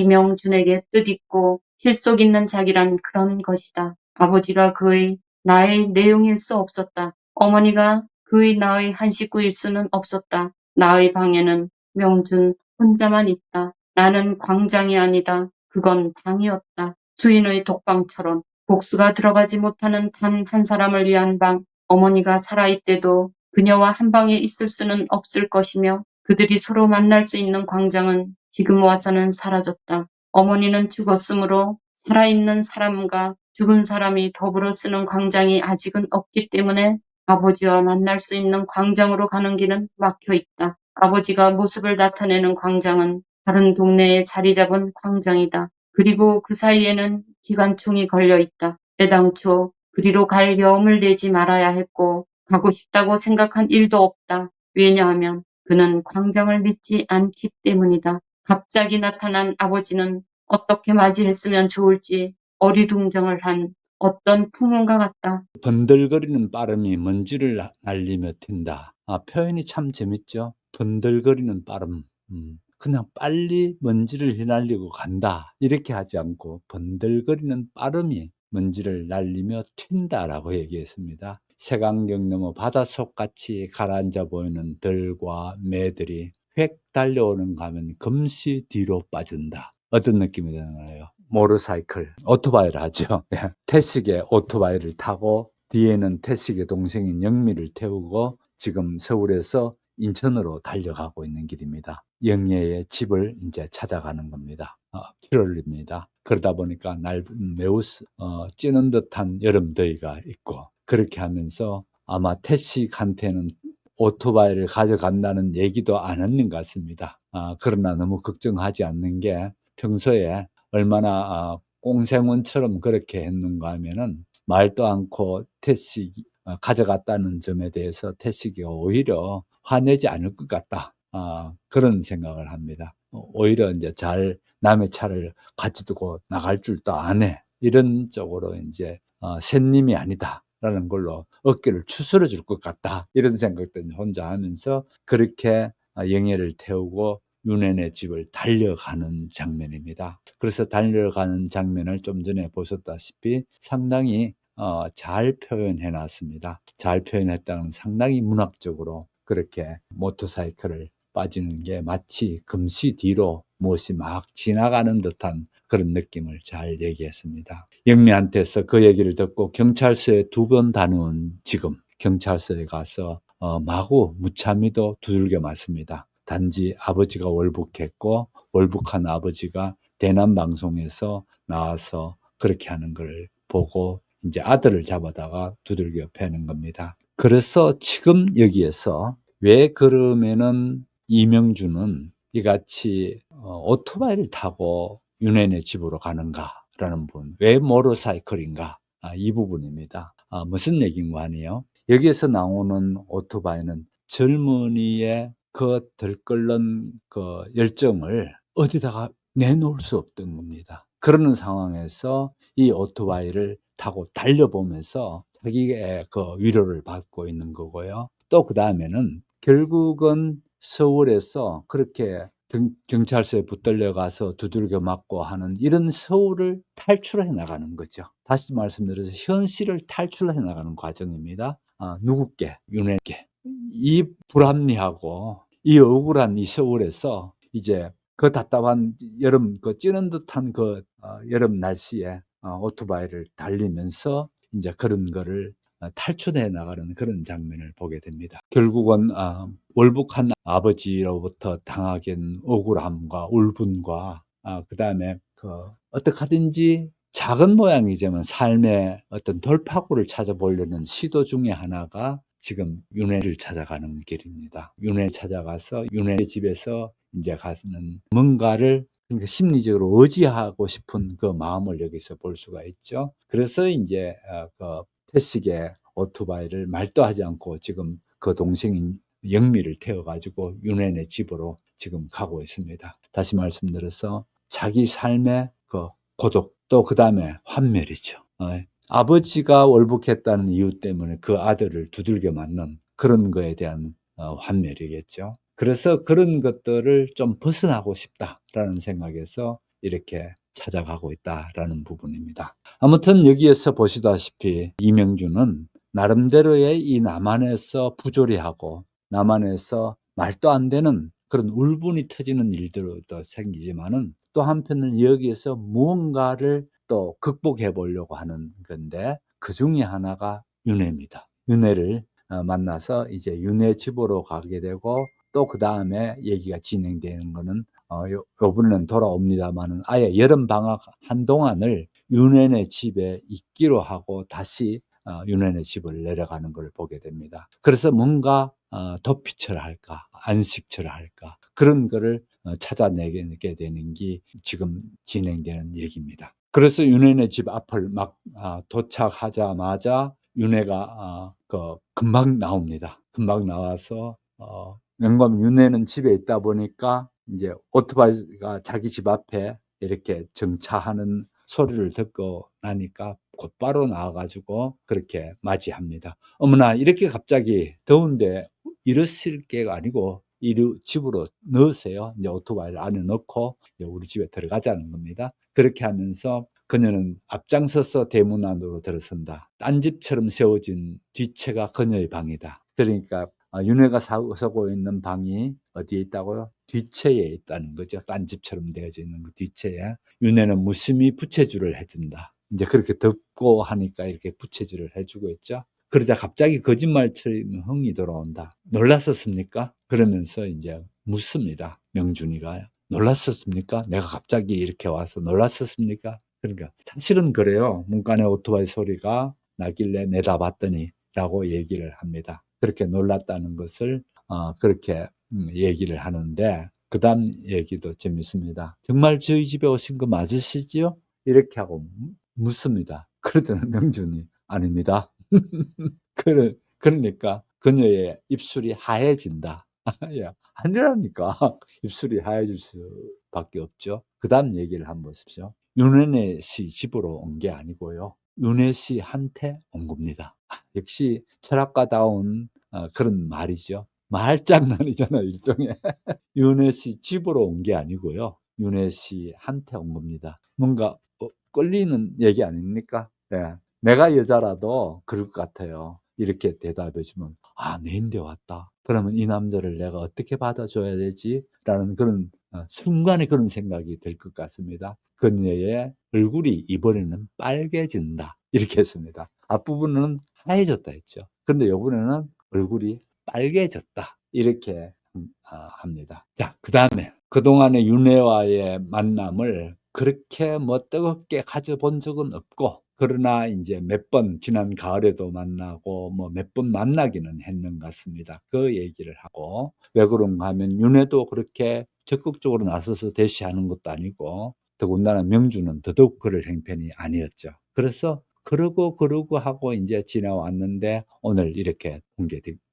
Speaker 2: 이명준에게 뜻있고 실속 있는 자기란 그런 것이다. 아버지가 그의 나의 내용일 수 없었다. 어머니가 그의 나의 한 식구일 수는 없었다. 나의 방에는 명준 혼자만 있다. 나는 광장이 아니다. 그건 방이었다. 주인의 독방처럼 복수가 들어가지 못하는 단 한 사람을 위한 방. 어머니가 살아있대도 그녀와 한 방에 있을 수는 없을 것이며 그들이 서로 만날 수 있는 광장은 지금 와서는 사라졌다. 어머니는 죽었으므로 살아있는 사람과 죽은 사람이 더불어 쓰는 광장이 아직은 없기 때문에 아버지와 만날 수 있는 광장으로 가는 길은 막혀 있다. 아버지가 모습을 나타내는 광장은 다른 동네에 자리 잡은 광장이다. 그리고 그 사이에는 기관총이 걸려 있다. 애당초 그리로 갈 여음을 내지 말아야 했고 가고 싶다고 생각한 일도 없다. 왜냐하면 그는 광장을 믿지 않기 때문이다. 갑자기 나타난 아버지는 어떻게 맞이했으면 좋을지 어리둥절을 한 어떤 풍운과 같다.
Speaker 1: 번들거리는 빠름이 먼지를 날리며 튄다. 표현이 참 재밌죠. 번들거리는 빠름. 그냥 빨리 먼지를 휘날리고 간다 이렇게 하지 않고 번들거리는 빠름이 먼지를 날리며 튄다라고 얘기했습니다. 색안경 너머 바닷속같이 가라앉아 보이는 들과 매들이 획 달려오는가 하면 금시 뒤로 빠진다. 어떤 느낌이 드나요? 모터사이클, 오토바이를 하죠. 태식의 오토바이를 타고 뒤에는 태식의 동생인 영미를 태우고 지금 서울에서 인천으로 달려가고 있는 길입니다. 영예의 집을 이제 찾아가는 겁니다. 7월입니다. 그러다 보니까 매우 찌는 듯한 여름 더위가 있고 그렇게 하면서 아마 태식한테는 오토바이를 가져간다는 얘기도 안 했는 것 같습니다. 그러나 너무 걱정하지 않는 게 평소에 얼마나 꽁생원처럼 그렇게 했는가 하면은 말도 않고 태식이 가져갔다는 점에 대해서 태식이 오히려 화내지 않을 것 같다. 그런 생각을 합니다. 오히려 이제 잘 남의 차를 가지고 나갈 줄도 아네. 이런 쪽으로 이제 샌님이 아니다라는 걸로 어깨를 추스러 줄 것 같다. 이런 생각도 혼자 하면서 그렇게 영예를 태우고 윤회네 집을 달려가는 장면입니다. 그래서 달려가는 장면을 좀 전에 보셨다시피 상당히 잘 표현해 놨습니다. 잘 표현했다는 상당히 문학적으로 그렇게 모터사이클을 빠지는 게 마치 금시 뒤로 무엇이 막 지나가는 듯한 그런 느낌을 잘 얘기했습니다. 영미한테서 그 얘기를 듣고 경찰서에 2번 다녀온 지금 경찰서에 가서 마구 무참히도 두들겨 맞습니다. 단지 아버지가 월북했고 월북한 아버지가 대남방송에서 나와서 그렇게 하는 걸 보고 이제 아들을 잡아다가 두들겨 패는 겁니다. 그래서 지금 여기에서 왜 그러면은 이명준은 이같이 오토바이를 타고 윤회네 집으로 가는가라는 부분, 왜 모터사이클인가? 이 부분입니다. 무슨 얘기인가 하니요? 여기에서 나오는 오토바이는 젊은이의 그 들끓는 그 열정을 어디다가 내놓을 수 없던 겁니다. 그러는 상황에서 이 오토바이를 타고 달려보면서 자기의 그 위로를 받고 있는 거고요. 또 그 다음에는 결국은 서울에서 그렇게 경찰서에 붙들려 가서 두들겨 맞고 하는 이런 서울을 탈출해 나가는 거죠. 다시 말씀드려서 현실을 탈출해 나가는 과정입니다. 누구께? 윤회께. 이 불합리하고 이 억울한 이 서울에서 이제 그 답답한 여름, 그 찌는 듯한 그 여름 날씨에 오토바이를 달리면서 이제 그런 거를 탈출해 나가는 그런 장면을 보게 됩니다. 결국은 월북한 아버지로부터 당하긴 억울함과 울분과 그다음에 그 어떻게 하든지 작은 모양이지만 삶의 어떤 돌파구를 찾아보려는 시도 중에 하나가 지금 윤회를 찾아가는 길입니다. 윤회 찾아가서 윤회 집에서 이제 가서는 뭔가를 그러니까 심리적으로 의지하고 싶은 그 마음을 여기서 볼 수가 있죠. 그래서 이제 그 태식의 오토바이를 말도 하지 않고 지금 그 동생인 영미를 태워가지고 윤회네 집으로 지금 가고 있습니다. 다시 말씀드려서 자기 삶의 그 고독 또 그 다음에 환멸이죠. 아버지가 월북했다는 이유 때문에 그 아들을 두들겨 맞는 그런 거에 대한 환멸이겠죠. 그래서 그런 것들을 좀 벗어나고 싶다라는 생각에서 이렇게 찾아가고 있다라는 부분입니다. 아무튼 여기에서 보시다시피 이명준은 나름대로의 이 남한에서 부조리하고 남한에서 말도 안 되는 그런 울분이 터지는 일들도 생기지만은 또 한편은 여기에서 무언가를 또 극복해 보려고 하는 건데 그 중에 하나가 윤회입니다. 윤회를 만나서 이제 윤회 집으로 가게 되고 또 그 다음에 얘기가 진행되는 거는 요번에는 돌아옵니다만은 아예 여름 방학 한동안을 윤회네 집에 있기로 하고 다시 윤회네 집을 내려가는 걸 보게 됩니다. 그래서 뭔가 도피처를 할까 안식처를 할까 그런 거를 찾아내게 되는 게 지금 진행되는 얘기입니다. 그래서 윤회네 집 앞을 막 도착하자마자 윤회가 금방 나옵니다. 금방 나와서 영감 윤회는 집에 있다 보니까 이제 오토바이가 자기 집 앞에 이렇게 정차하는 소리를 듣고 나니까 곧바로 나와가지고 그렇게 맞이합니다. 어머나 이렇게 갑자기 더운데 이러실 게가 아니고 집으로 넣으세요. 이제 오토바이를 안에 넣고 이제 우리 집에 들어가자는 겁니다. 그렇게 하면서 그녀는 앞장서서 대문 안으로 들어선다. 딴 집처럼 세워진 뒷채가 그녀의 방이다. 그러니까 윤회가 서고 있는 방이 어디에 있다고요? 뒷채에 있다는 거죠. 딴 집처럼 되어져 있는 그 뒷채에. 윤회는 무심히 부채질을 해준다. 이제 그렇게 덥고 하니까 이렇게 부채질을 해주고 있죠. 그러자 갑자기 거짓말처럼 흥이 돌아온다. 놀랐었습니까? 그러면서 이제 묻습니다. 명준이가. 놀랐었습니까? 내가 갑자기 이렇게 와서 놀랐었습니까? 그러니까 사실은 그래요. 문간에 오토바이 소리가 나길래 내다봤더니 라고 얘기를 합니다. 그렇게 놀랐다는 것을 그렇게 얘기를 하는데 그 다음 얘기도 재밌습니다. 정말 저희 집에 오신 거 맞으시지요? 이렇게 하고 묻습니다. 그러더니 명준이 아닙니다. 그러니까 그녀의 입술이 하얘진다. 야, 아니라니까. 입술이 하얘질 수밖에 없죠. 그 다음 얘기를 한번 보십시오. 윤은혜 씨 집으로 온 게 아니고요. 윤혜 씨한테 온 겁니다. 역시 철학가다운 그런 말이죠. 말장난이잖아요, 일종의. 윤혜 씨 집으로 온 게 아니고요. 윤혜 씨한테 온 겁니다. 뭔가 끌리는 얘기 아닙니까? 네. 내가 여자라도 그럴 것 같아요. 이렇게 대답해 주면 내인데 왔다. 그러면 이 남자를 내가 어떻게 받아줘야 되지? 라는 그런 순간에 그런 생각이 들 것 같습니다. 그녀의 얼굴이 이번에는 빨개진다. 이렇게 했습니다. 앞부분은 하얘졌다 했죠. 그런데 이번에는 얼굴이 빨개졌다. 이렇게 합니다. 자, 그 다음에 그동안의 윤회와의 만남을 그렇게 뜨겁게 가져본 적은 없고, 그러나 이제 몇 번 지난 가을에도 만나고 몇 번 만나기는 했는 것 같습니다. 그 얘기를 하고, 왜 그런가 하면 윤회도 그렇게 적극적으로 나서서 대시하는 것도 아니고, 더군다나 명주는 더더욱 그럴 형편이 아니었죠. 그래서 그러고 하고 이제 지나왔는데 오늘 이렇게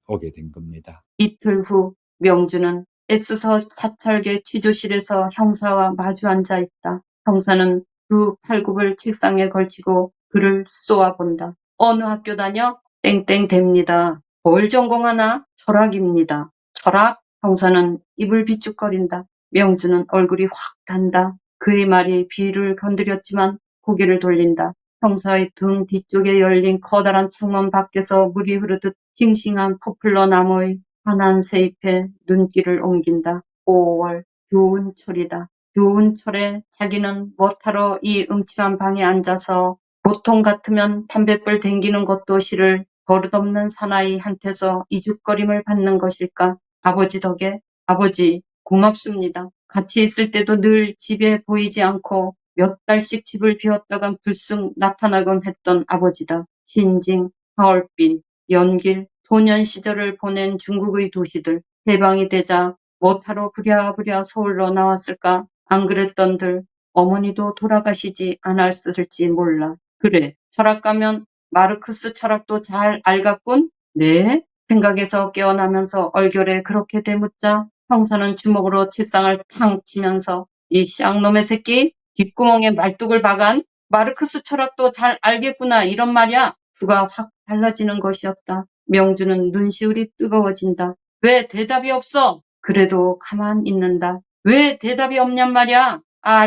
Speaker 1: 오게 된 겁니다.
Speaker 2: 이틀 후 명주는 애써서 사찰계 취조실에서 형사와 마주 앉아 있다. 형사는 두 팔굽을 책상에 걸치고 그를 쏘아본다. 어느 학교 다녀? 땡땡됩니다. 뭘 전공하나? 철학입니다. 철학? 형사는 입을 비쭉거린다. 명주는 얼굴이 확 단다. 그의 말이 비위를 건드렸지만 고개를 돌린다. 형사의 등 뒤쪽에 열린 커다란 창문 밖에서 물이 흐르듯 싱싱한 포플러 나무의 환한 세잎에 눈길을 옮긴다. 5월 좋은 철이다. 좋은 철에 자기는 뭐하러 이 음침한 방에 앉아서 보통 같으면 담뱃불 댕기는 것도 싫을 버릇없는 사나이한테서 이죽거림을 받는 것일까? 아버지 덕에 아버지 고맙습니다. 같이 있을 때도 늘 집에 보이지 않고 몇 달씩 집을 비웠다간 불쑥 나타나곤 했던 아버지다. 신징, 하얼빈, 연길, 소년 시절을 보낸 중국의 도시들, 해방이 되자 뭐하러 부랴부랴 서울로 나왔을까? 안 그랬던들 어머니도 돌아가시지 않았을지 몰라. 그래, 철학 가면 마르크스 철학도 잘 알갔군? 네? 생각에서 깨어나면서 얼결에 그렇게 되묻자 형사는 주먹으로 책상을 탕 치면서 이 쌍놈의 새끼 귓구멍에 말뚝을 박안 마르크스 철학도 잘 알겠구나 이런 말이야. 두가 확 달라지는 것이었다. 명주는 눈시울이 뜨거워진다. 왜 대답이 없어? 그래도 가만 있는다. 왜 대답이 없냔 말이야.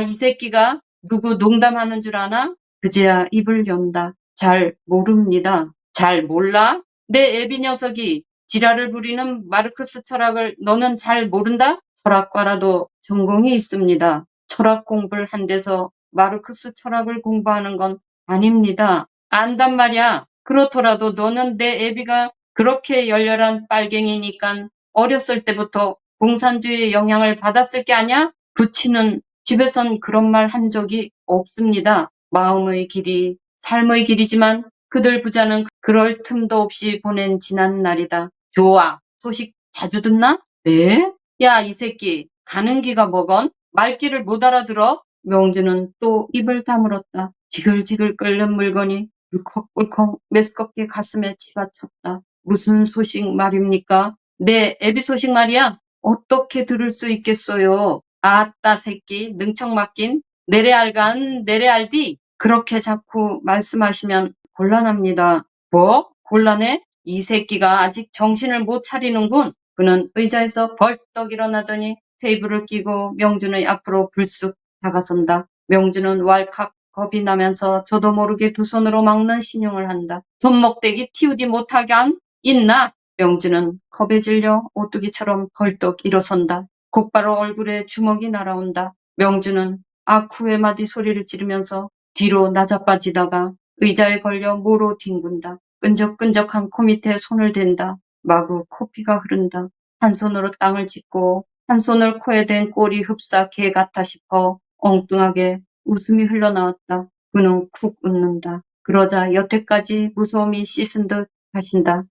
Speaker 2: 이 새끼가 누구 농담하는 줄 아나? 그제야 입을 연다. 잘 모릅니다. 잘 몰라? 내 애비 녀석이 지랄을 부리는 마르크스 철학을 너는 잘 모른다? 철학과라도 전공이 있습니다. 철학 공부를 한 데서 마르크스 철학을 공부하는 건 아닙니다. 안단 말이야. 그렇더라도 너는 내 애비가 그렇게 열렬한 빨갱이니깐 어렸을 때부터 공산주의의 영향을 받았을 게 아냐? 부치는 집에선 그런 말 한 적이 없습니다. 마음의 길이 삶의 길이지만 그들 부자는 그럴 틈도 없이 보낸 지난 날이다. 좋아. 소식 자주 듣나? 네? 야, 이 새끼. 가는 기가 뭐건? 말귀를 못 알아들어? 명주는 또 입을 다물었다. 지글지글 끓는 물건이 울컥울컥 메스껍게 가슴에 치받쳤다. 무슨 소식 말입니까? 내 애비 소식 말이야. 어떻게 들을 수 있겠어요? 아따 새끼 능청 맡긴 내래알간 내래알디 그렇게 자꾸 말씀하시면 곤란합니다. 뭐? 곤란해? 이 새끼가 아직 정신을 못 차리는군. 그는 의자에서 벌떡 일어나더니 테이블을 끼고 명준의 앞으로 불쑥 다가선다. 명준은 왈칵 겁이 나면서 저도 모르게 두 손으로 막는 신용을 한다. 손목대기 틔우지 못하게 안 있나? 명준은 겁에 질려 오뚜기처럼 벌떡 일어선다. 곧바로 얼굴에 주먹이 날아온다. 명준은 아쿠의 마디 소리를 지르면서 뒤로 나자빠지다가 의자에 걸려 모로 뒹군다. 끈적끈적한 코 밑에 손을 댄다. 마구 코피가 흐른다. 한 손으로 땅을 짚고 한 손을 코에 댄 꼴이 흡사 개 같아 싶어 엉뚱하게 웃음이 흘러나왔다. 그는 쿡 웃는다. 그러자 여태까지 무서움이 씻은 듯 하신다.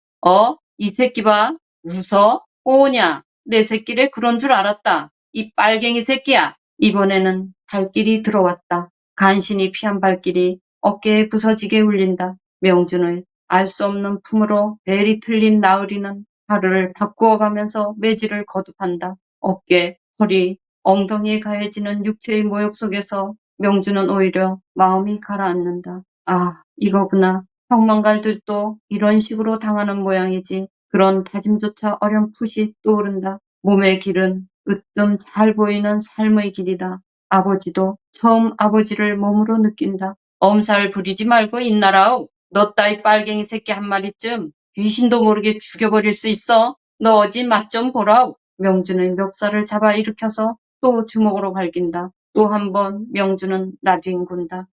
Speaker 2: 이 새끼 봐. 웃어? 오냐? 내 새끼래 그런 줄 알았다. 이 빨갱이 새끼야. 이번에는 발길이 들어왔다. 간신히 피한 발길이 어깨에 부서지게 울린다. 명준의 알 수 없는 품으로 벨이 틀린 나으리는 발을 바꾸어가면서 매질을 거듭한다. 어깨, 허리, 엉덩이에 가해지는 육체의 모욕 속에서 명준은 오히려 마음이 가라앉는다. 아, 이거구나. 형망갈들도 이런 식으로 당하는 모양이지. 그런 다짐조차 어렴풋이 떠오른다. 몸의 길은 으뜸 잘 보이는 삶의 길이다. 아버지도 처음 아버지를 몸으로 느낀다. 엄살 부리지 말고 있나라오. 너 따위 빨갱이 새끼 한 마리쯤 귀신도 모르게 죽여버릴 수 있어. 너 어디 맛 좀 보라오. 명준의 멱살을 잡아 일으켜서 또 주먹으로 갈긴다. 또 한 번 명준은 나뒹군다.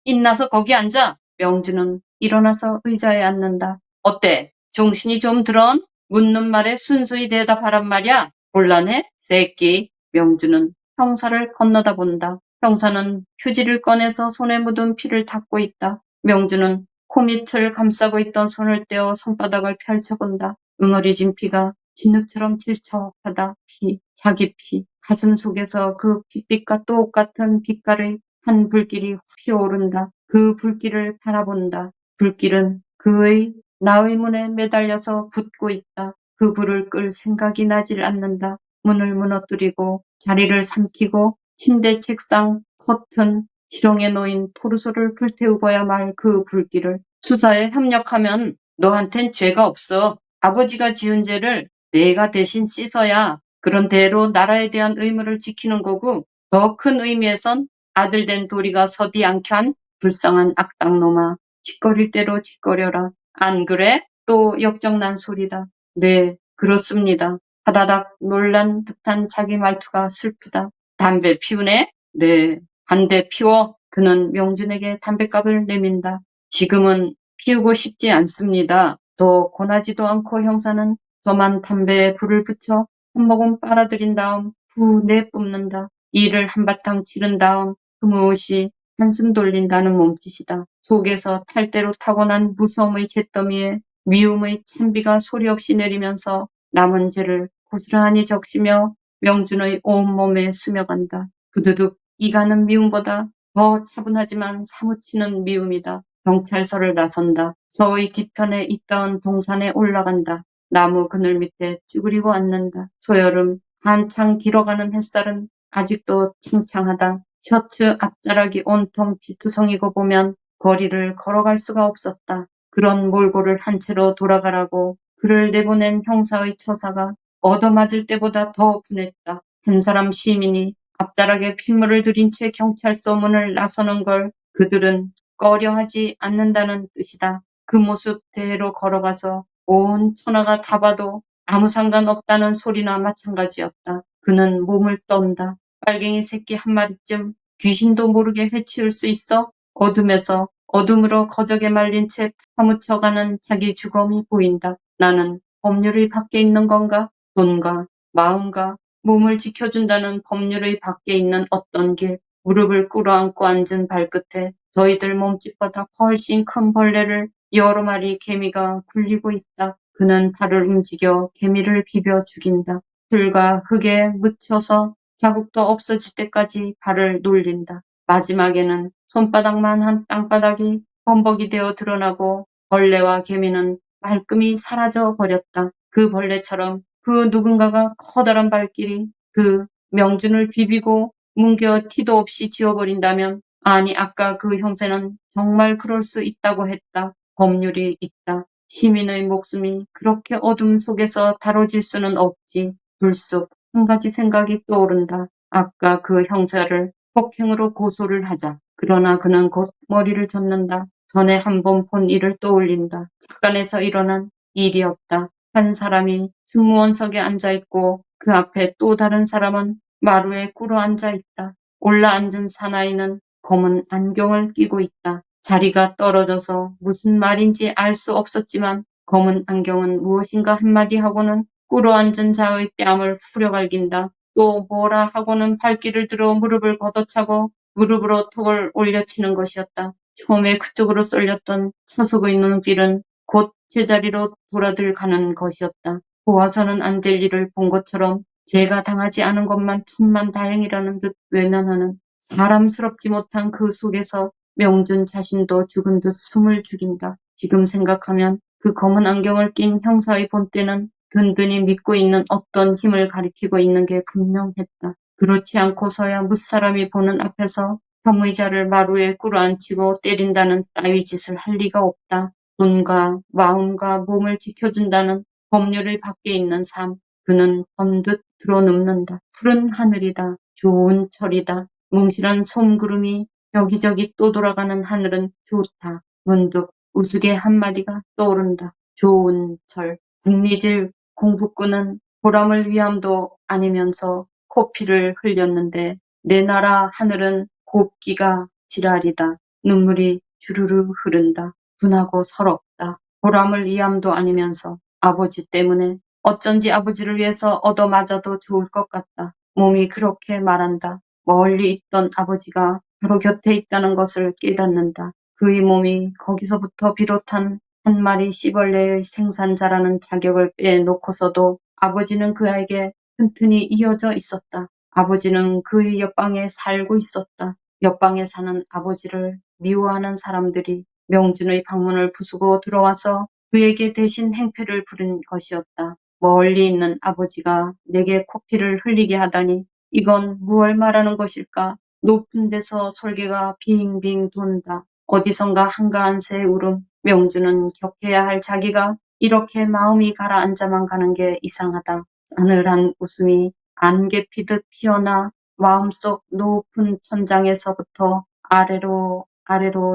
Speaker 2: 있나서 거기 앉아. 명준은 일어나서 의자에 앉는다. 어때? 정신이 좀 들언? 묻는 말에 순수히 대답하란 말이야. 곤란해? 새끼. 명준은 형사를 건너다 본다. 형사는 휴지를 꺼내서 손에 묻은 피를 닦고 있다. 명준은 코밑을 감싸고 있던 손을 떼어 손바닥을 펼쳐본다. 응어리진 피가 진흙처럼 질척하다. 피, 자기 피, 가슴 속에서 그 핏빛과 똑같은 빛깔의 한 불길이 휘어오른다. 그 불길을 바라본다. 불길은 그의 나의 문에 매달려서 붙고 있다. 그 불을 끌 생각이 나질 않는다. 문을 무너뜨리고 자리를 삼키고 침대, 책상, 커튼, 지렁에 놓인 토르소를 불태우고야 말 그 불길을. 수사에 협력하면 너한텐 죄가 없어. 아버지가 지은 죄를 내가 대신 씻어야 그런 대로 나라에 대한 의무를 지키는 거고 더 큰 의미에선 아들 된 도리가 서디 않게 한 불쌍한 악당놈아. 짓거릴 대로 짓거려라. 안 그래? 또 역정난 소리다. 네, 그렇습니다. 하다닥 놀란 듯한 자기 말투가 슬프다. 담배 피우네? 네, 한 대 피워. 그는 명준에게 담뱃갑을 내민다. 지금은 피우고 싶지 않습니다. 더 권하지도 않고 형사는 저만 담배에 불을 붙여 한 모금 빨아들인 다음 후 내뿜는다. 이를 한바탕 치른 다음 흐뭇이 한숨 돌린다는 몸짓이다. 속에서 탈대로 타고난 무서움의 잿더미에 미움의 찬비가 소리 없이 내리면서 남은 죄를 고스란히 적시며 명준의 온몸에 스며간다. 부두둑 이가는 미움보다 더 차분하지만 사무치는 미움이다. 경찰서를 나선다. 서의 뒤편에 있던 동산에 올라간다. 나무 그늘 밑에 쭈그리고 앉는다. 초여름 한창 길어가는 햇살은 아직도 창창하다. 셔츠 앞자락이 온통 피투성이고 보면 거리를 걸어갈 수가 없었다. 그런 몰골을 한 채로 돌아가라고 그를 내보낸 형사의 처사가 얻어맞을 때보다 더 분했다. 한 사람 시민이 앞자락에 핏물을 들인 채 경찰서 문을 나서는 걸 그들은 꺼려하지 않는다는 뜻이다. 그 모습 대로 걸어가서 온 천하가 다 봐도 아무 상관없다는 소리나 마찬가지였다. 그는 몸을 떤다. 빨갱이 새끼 한 마리쯤 귀신도 모르게 해치울 수 있어? 어둠에서 어둠으로 거적에 말린 채 파묻혀가는 자기 주검이 보인다. 나는 법률의 밖에 있는 건가? 돈과 마음과 몸을 지켜준다는 법률의 밖에 있는 어떤 길, 무릎을 꿇어안고 앉은 발끝에 저희들 몸집보다 훨씬 큰 벌레를 여러 마리 개미가 굴리고 있다. 그는 발을 움직여 개미를 비벼 죽인다. 풀과 흙에 묻혀서 자국도 없어질 때까지 발을 놀린다. 마지막에는 손바닥만 한 땅바닥이 범벅이 되어 드러나고 벌레와 개미는 말끔히 사라져 버렸다. 그 벌레처럼 그 누군가가 커다란 발길이 그 명준을 비비고 뭉겨 티도 없이 지워버린다면 아니 아까 그 형세는 정말 그럴 수 있다고 했다. 법률이 있다. 시민의 목숨이 그렇게 어둠 속에서 다뤄질 수는 없지. 불쑥 한 가지 생각이 떠오른다. 아까 그 형사를 폭행으로 고소를 하자. 그러나 그는 곧 머리를 젓는다. 전에 한 번 본 일을 떠올린다. 잠깐에서 일어난 일이었다. 한 사람이 승무원석에 앉아있고 그 앞에 또 다른 사람은 마루에 꿇어 앉아있다. 올라앉은 사나이는 검은 안경을 끼고 있다. 자리가 떨어져서 무슨 말인지 알 수 없었지만 검은 안경은 무엇인가 한마디 하고는 꿇어앉은 자의 뺨을 후려갈긴다. 또 뭐라 하고는 발길을 들어 무릎을 걷어차고 무릎으로 턱을 올려치는 것이었다. 처음에 그쪽으로 쏠렸던 차석의 눈길은 곧 제자리로 돌아들가는 것이었다. 보아서는 안 될 일을 본 것처럼 제가 당하지 않은 것만 천만 다행이라는 듯 외면하는 사람스럽지 못한 그 속에서 명준 자신도 죽은 듯 숨을 죽인다. 지금 생각하면 그 검은 안경을 낀 형사의 본때는 든든히 믿고 있는 어떤 힘을 가리키고 있는 게 분명했다. 그렇지 않고서야 무사람이 보는 앞에서 혐의자를 마루에 꿇어앉히고 때린다는 따위 짓을 할 리가 없다. 눈과 마음과 몸을 지켜준다는 법률의 밖에 있는 삶. 그는 번듯 드러눕는다. 푸른 하늘이다. 좋은 철이다. 몽실한 솜구름이 여기저기 또 돌아가는 하늘은 좋다. 문득 우스개 한마디가 떠오른다. 좋은 철. 국리질 공부꾼은 보람을 위함도 아니면서 코피를 흘렸는데 내 나라 하늘은 곱기가 지랄이다. 눈물이 주르르 흐른다. 분하고 서럽다. 보람을 위함도 아니면서 아버지 때문에 어쩐지 아버지를 위해서 얻어맞아도 좋을 것 같다. 몸이 그렇게 말한다. 멀리 있던 아버지가 바로 곁에 있다는 것을 깨닫는다. 그의 몸이 거기서부터 비롯한 한 마리 씨벌레의 생산자라는 자격을 빼놓고서도 아버지는 그에게 튼튼히 이어져 있었다. 아버지는 그의 옆방에 살고 있었다. 옆방에 사는 아버지를 미워하는 사람들이 명준의 방문을 부수고 들어와서 그에게 대신 행패를 부린 것이었다. 멀리 있는 아버지가 내게 코피를 흘리게 하다니 이건 무얼 말하는 것일까? 높은 데서 솔개가 빙빙 돈다. 어디선가 한가한 새 울음. 명주는 격해야 할 자기가 이렇게 마음이 가라앉아만 가는 게 이상하다. 싸늘한 웃음이 안개 피듯 피어나 마음속 높은 천장에서부터 아래로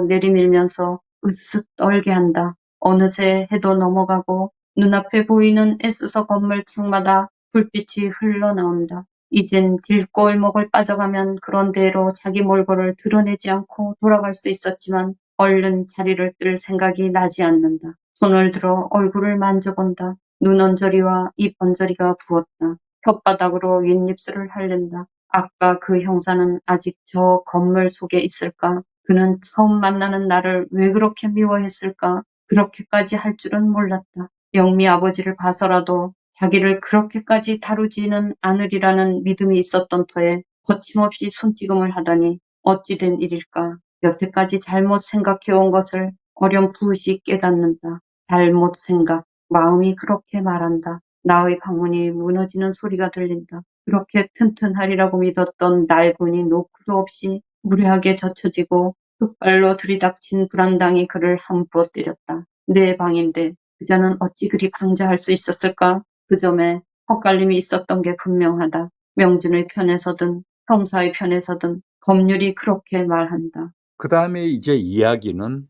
Speaker 2: 내리밀면서 으스스 떨게 한다. 어느새 해도 넘어가고 눈앞에 보이는 애써서 건물 창마다 불빛이 흘러나온다. 이젠 길골목을 빠져가면 그런 대로 자기 몰골을 드러내지 않고 돌아갈 수 있었지만 얼른 자리를 뜰 생각이 나지 않는다. 손을 들어 얼굴을 만져본다. 눈 언저리와 입 언저리가 부었다. 혓바닥으로 윗입술을 할랜다. 아까 그 형사는 아직 저 건물 속에 있을까? 그는 처음 만나는 나를 왜 그렇게 미워했을까? 그렇게까지 할 줄은 몰랐다. 영미 아버지를 봐서라도 자기를 그렇게까지 다루지는 않으리라는 믿음이 있었던 터에 거침없이 손찌검을 하다니 어찌 된 일일까? 여태까지 잘못 생각해온 것을 어렴풋이 깨닫는다. 잘못 생각, 마음이 그렇게 말한다. 나의 방문이 무너지는 소리가 들린다. 그렇게 튼튼하리라고 믿었던 날분이 노크도 없이 무례하게 젖혀지고 흑발로 들이닥친 불안당이 그를 함부어 때렸다. 내 방인데 그자는 어찌 그리 방자할 수 있었을까? 그 점에 헛갈림이 있었던 게 분명하다. 명준의 편에서든 형사의 편에서든 법률이 그렇게 말한다.
Speaker 1: 그 다음에 이제 이야기는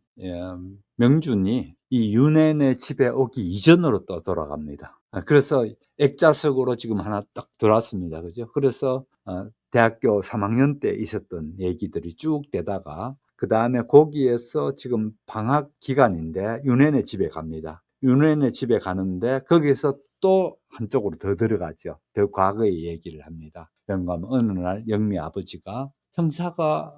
Speaker 1: 명준이 이 윤회네 집에 오기 이전으로 또 돌아갑니다. 그래서 액자석으로 지금 하나 딱 들어왔습니다. 그죠? 그래서 대학교 3학년 때 있었던 얘기들이 쭉 되다가 그 다음에 거기에서 지금 방학 기간인데 윤회네 집에 갑니다. 윤회네 집에 가는데 거기에서 또 한쪽으로 더 들어가죠. 더 과거의 얘기를 합니다. 영감 어느 날 영미 아버지가 형사가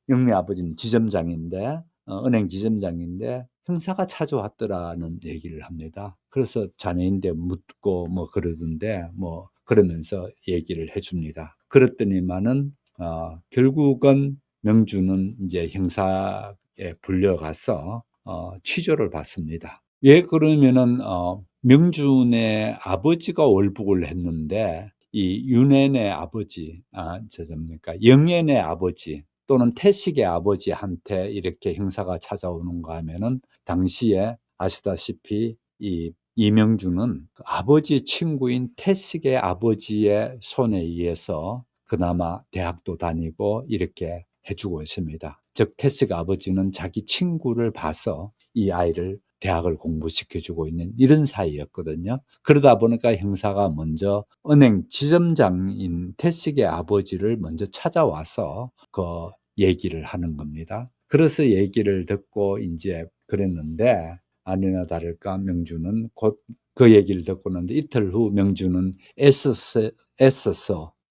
Speaker 1: 영미 아버지는 지점장인데 은행 지점장인데 형사가 찾아왔더라는 얘기를 합니다. 그래서 자네인데 묻고 뭐 그러던데 뭐 그러면서 얘기를 해줍니다. 그랬더니만은 결국은 명주는 이제 형사에 불려가서 취조를 받습니다. 왜 그러면은 명준의 아버지가 월북을 했는데 이 윤앤의 아버지, 영앤의 아버지 또는 태식의 아버지한테 이렇게 형사가 찾아오는가 하면은 당시에 아시다시피 이 이명준은 그 아버지 친구인 태식의 아버지의 손에 의해서 그나마 대학도 다니고 이렇게 해주고 있습니다. 즉 태식 아버지는 자기 친구를 봐서 이 아이를 대학을 공부시켜주고 있는 이런 사이였거든요. 그러다 보니까 형사가 먼저 은행 지점장인 태식의 아버지를 먼저 찾아와서 그 얘기를 하는 겁니다. 그래서 얘기를 듣고 이제 그랬는데 아니나 다를까 명주는 곧 그 얘기를 듣고 났는데 이틀 후 명주는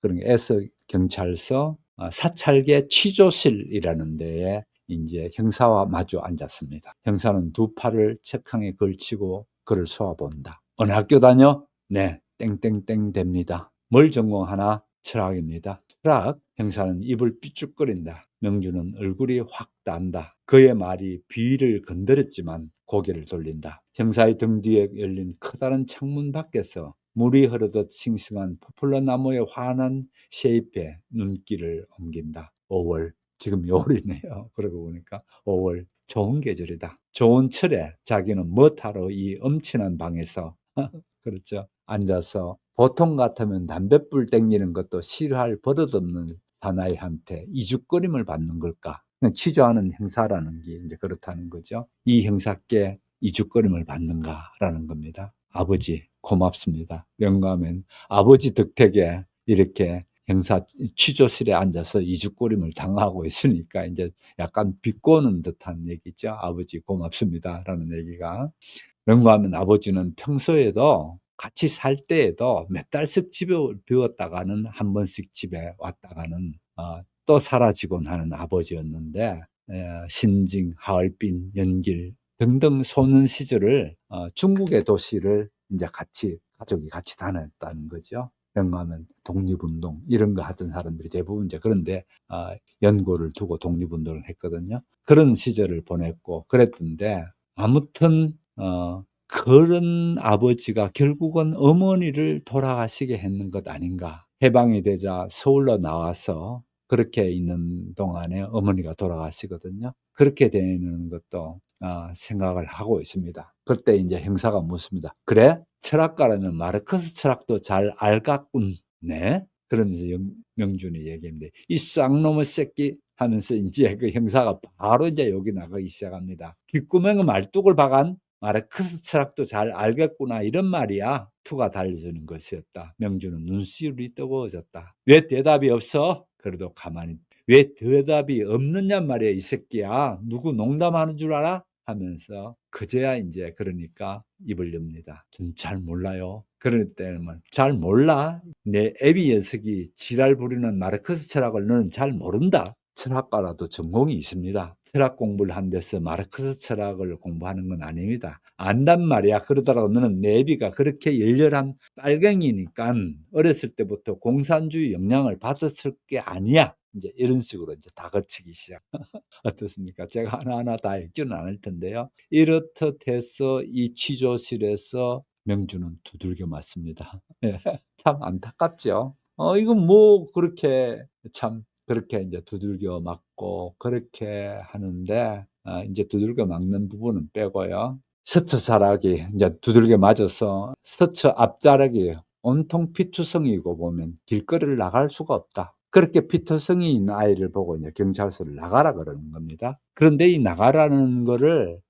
Speaker 1: 그러니까 S 경찰서 사찰계 취조실이라는 데에 이제 형사와 마주 앉았습니다. 형사는 두 팔을 책상에 걸치고 그를 쏘아본다. 어느 학교 다녀? 네, 땡땡땡 됩니다. 뭘 전공하나? 철학입니다. 철학? 형사는 입을 삐죽거린다. 명주는 얼굴이 확 단다. 그의 말이 비위를 건드렸지만 고개를 돌린다. 형사의 등 뒤에 열린 커다란 창문 밖에서 물이 흐르듯 싱싱한 포플러 나무의 환한 쉐입에 눈길을 옮긴다. 5월. 지금 6월이네요. 그러고 보니까 5월. 좋은 계절이다. 좋은 철에 자기는 뭐하러 이 엄친한 방에서 그렇죠. 앉아서 보통 같으면 담뱃불 땡기는 것도 싫어할 버릇없는 사나이한테 이죽거림을 받는 걸까? 그냥 취조하는 형사라는 게 이제 그렇다는 거죠. 이 형사께 이죽거림을 받는가라는 겁니다. 아버지 고맙습니다. 영감은 아버지 덕택에 이렇게 형사 취조실에 앉아서 이죽거림을 당하고 있으니까 이제 약간 비꼬는 듯한 얘기죠. 아버지 고맙습니다라는 얘기가. 영감은 아버지는 평소에도 같이 살 때에도 몇 달씩 집에 비웠다가는 한 번씩 집에 왔다가는 또 사라지곤 하는 아버지였는데 신징, 하얼빈, 연길 등등 소년 시절을 중국의 도시를 이제 가족이 같이 다녔다는 거죠. 영감은 독립운동 이런 거 하던 사람들이 대부분 이제 그런데 연고를 두고 독립운동을 했거든요. 그런 시절을 보냈고 그랬던데 아무튼 그런 아버지가 결국은 어머니를 돌아가시게 했는 것 아닌가. 해방이 되자 서울로 나와서 그렇게 있는 동안에 어머니가 돌아가시거든요. 그렇게 되는 것도 생각을 하고 있습니다. 그때 이제 형사가 묻습니다. 그래? 철학가라면 마르크스 철학도 잘 알겠군. 네? 그러면서 명준이 얘기합니다. 이 쌍놈의 새끼 하면서 이제 그 형사가 바로 이제 여기 나가기 시작합니다. 귓구멍에 말뚝을 박안 마르크스 철학도 잘 알겠구나 이런 말이야. 투가 달려주는 것이었다. 명주는 눈시울이 뜨거워졌다. 왜 대답이 없어? 그래도 가만히 왜 대답이 없느냐 말이야 이 새끼야. 누구 농담하는 줄 알아? 하면서 그제야 이제 그러니까 입을 엽니다. 전 잘 몰라요. 그럴 때는 잘 몰라. 내 애비 녀석이 지랄 부리는 마르크스 철학을 너는 잘 모른다. 철학과라도 전공이 있습니다. 철학 공부를 한 데서 마르크스 철학을 공부하는 건 아닙니다. 안단 말이야. 그러더라도 너는 내 애비가 그렇게 열렬한 빨갱이니까 어렸을 때부터 공산주의 영향을 받았을 게 아니야. 이제 이런 식으로 이제 다그치기 시작. 어떻습니까? 제가 하나하나 다 읽지는 않을 텐데요. 이렇듯 해서 이 취조실에서 명주는 두들겨 맞습니다. 참 안타깝죠. 이건 뭐 그렇게 참 그렇게 이제 두들겨 맞고 그렇게 하는데 이제 두들겨 맞는 부분은 빼고요. 서처자락이 이제 두들겨 맞아서 서처 앞자락이 온통 피투성이고 보면 길거리를 나갈 수가 없다. 그렇게 피투성이 있는 아이를 보고 이제 경찰서를 나가라 그러는 겁니다. 그런데 이 나가라는 거를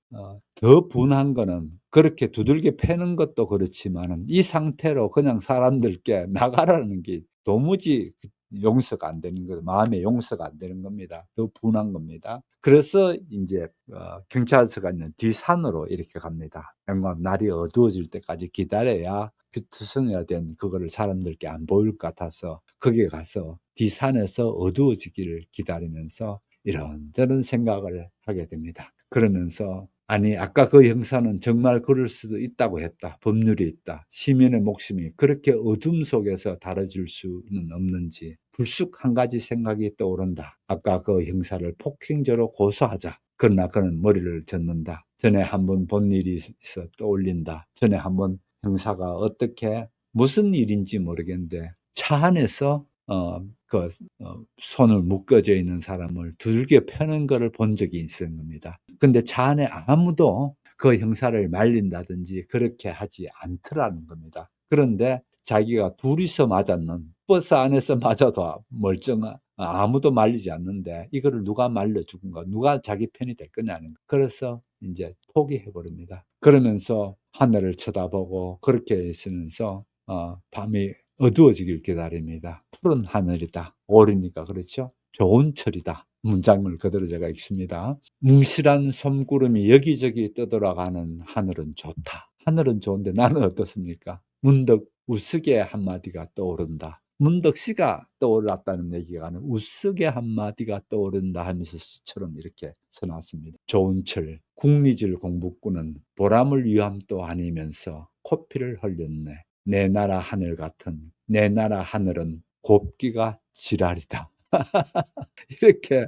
Speaker 1: 더 분한 거는 그렇게 두들겨 패는 것도 그렇지만은 이 상태로 그냥 사람들께 나가라는 게 도무지 용서가 안 되는 거예요. 마음의 용서가 안 되는 겁니다. 더 분한 겁니다. 그래서 이제 경찰서가 있는 뒷산으로 이렇게 갑니다. 영감 날이 어두워질 때까지 기다려야 피투성이라 된 그거를 사람들께 안 보일 것 같아서 거기에 가서 뒷산에서 어두워지기를 기다리면서 이런저런 생각을 하게 됩니다. 그러면서 아니 아까 그 형사는 정말 그럴 수도 있다고 했다. 법률이 있다. 시민의 목숨이 그렇게 어둠 속에서 다뤄질 수는 없는지 불쑥 한 가지 생각이 떠오른다. 아까 그 형사를 폭행죄로 고소하자. 그러나 그는 머리를 젓는다. 전에 한번 본 일이 있어 떠올린다. 전에 한번 형사가 어떻게 무슨 일인지 모르겠는데 차 안에서 손을 묶어져 있는 사람을 두들겨 패는 것을 본 적이 있는 겁니다. 근데 차 안에 아무도 그 형사를 말린다든지 그렇게 하지 않더라는 겁니다. 그런데 자기가 둘이서 맞았는 버스 안에서 맞아도 아무도 말리지 않는데 이거를 누가 말려 죽은가, 누가 자기 편이 될 거냐는 거. 그래서 이제 포기해 버립니다. 그러면서 하늘을 쳐다보고 그렇게 있으면서 밤이 어두워지길 기다립니다. 푸른 하늘이다. 오리니까 그렇죠. 좋은 철이다. 문장을 그대로 제가 읽습니다. 뭉실한 솜구름이 여기저기 떠돌아가는 하늘은 좋다. 하늘은 좋은데 나는 어떻습니까? 문득 우스개 한마디가 떠오른다. 문득 시가 떠올랐다는 얘기가 아니라 우스개 한마디가 떠오른다 하면서 시처럼 이렇게 써놨습니다. 좋은 철, 국리질 공부꾼은 보람을 위함도 아니면서 코피를 흘렸네. 내 나라 하늘 같은 내 나라 하늘은 곱기가 지랄이다. 이렇게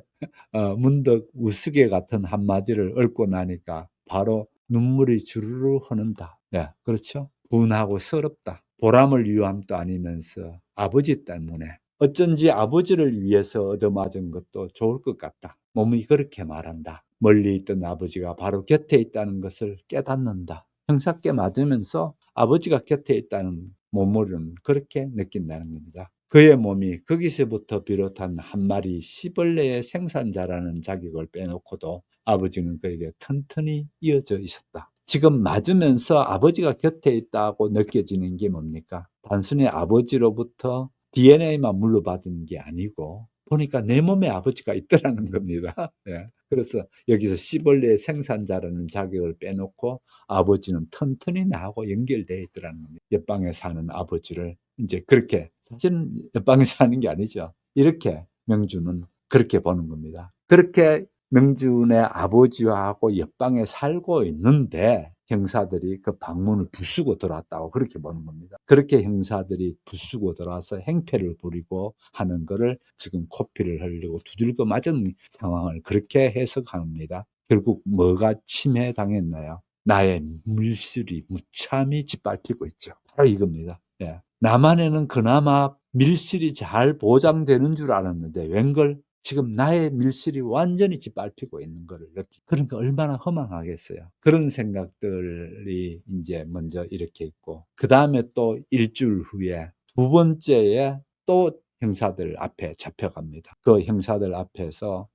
Speaker 1: 문득 우스개 같은 한마디를 읊고 나니까 바로 눈물이 주르르 흐른다. 예, 그렇죠? 분하고 서럽다. 보람을 위함도 아니면서 아버지 때문에 어쩐지 아버지를 위해서 얻어맞은 것도 좋을 것 같다. 몸이 그렇게 말한다. 멀리 있던 아버지가 바로 곁에 있다는 것을 깨닫는다. 형사께 맞으면서 아버지가 곁에 있다는 몸으로는 그렇게 느낀다는 겁니다. 그의 몸이 거기서부터 비롯한 한 마리 시벌레의 생산자라는 자격을 빼놓고도 아버지는 그에게 튼튼히 이어져 있었다. 지금 맞으면서 아버지가 곁에 있다고 느껴지는 게 뭡니까? 단순히 아버지로부터 DNA만 물려받은 게 아니고 보니까 내 몸에 아버지가 있더라는 겁니다. 예. 그래서 여기서 시벌레의 생산자라는 자격을 빼놓고 아버지는 튼튼히 나하고 연결되어 있더라는 겁니다. 옆방에 사는 아버지를 이제 그렇게, 사실은 옆방에 사는 게 아니죠. 이렇게 명주는 그렇게 보는 겁니다. 그렇게 명준의 아버지하고 옆방에 살고 있는데 형사들이 그 방문을 부수고 들어왔다고 그렇게 보는 겁니다. 그렇게 형사들이 부수고 들어와서 행패를 부리고 하는 거를 지금 코피를 흘리고 두들겨 맞은 상황을 그렇게 해석합니다. 결국 뭐가 침해당했나요? 나의 물술이 무참히 짓밟히고 있죠. 바로 이겁니다. 예. 남한에는 그나마 밀실이 잘 보장되는 줄 알았는데 웬걸 지금 나의 밀실이 완전히 짓밟히고 있는 것을 느끼고, 그러니까 얼마나 허망하겠어요. 그런 생각들이 이제 먼저 이렇게 있고, 그 다음에 또 일주일 후에 두 번째에 또 형사들 앞에 잡혀갑니다. 그 형사들 앞에서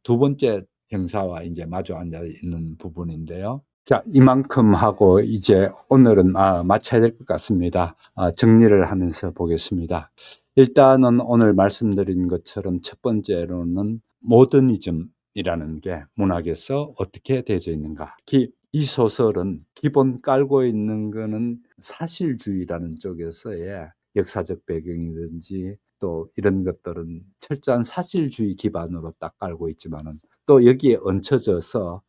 Speaker 1: 두 번째 형사와 이제 마주 앉아 있는 부분인데요. 자, 이만큼 하고 이제 오늘은 마쳐야 될 것 같습니다. 정리를 하면서 보겠습니다. 일단은 오늘 말씀드린 것처럼 첫 번째로는 모더니즘이라는 게 문학에서 어떻게 되어져 있는가. 특히 이 소설은 기본 깔고 있는 거는 사실주의라는 쪽에서의 역사적 배경이든지 또 이런 것들은 철저한 사실주의 기반으로 딱 깔고 있지만은 또 여기에 얹혀져서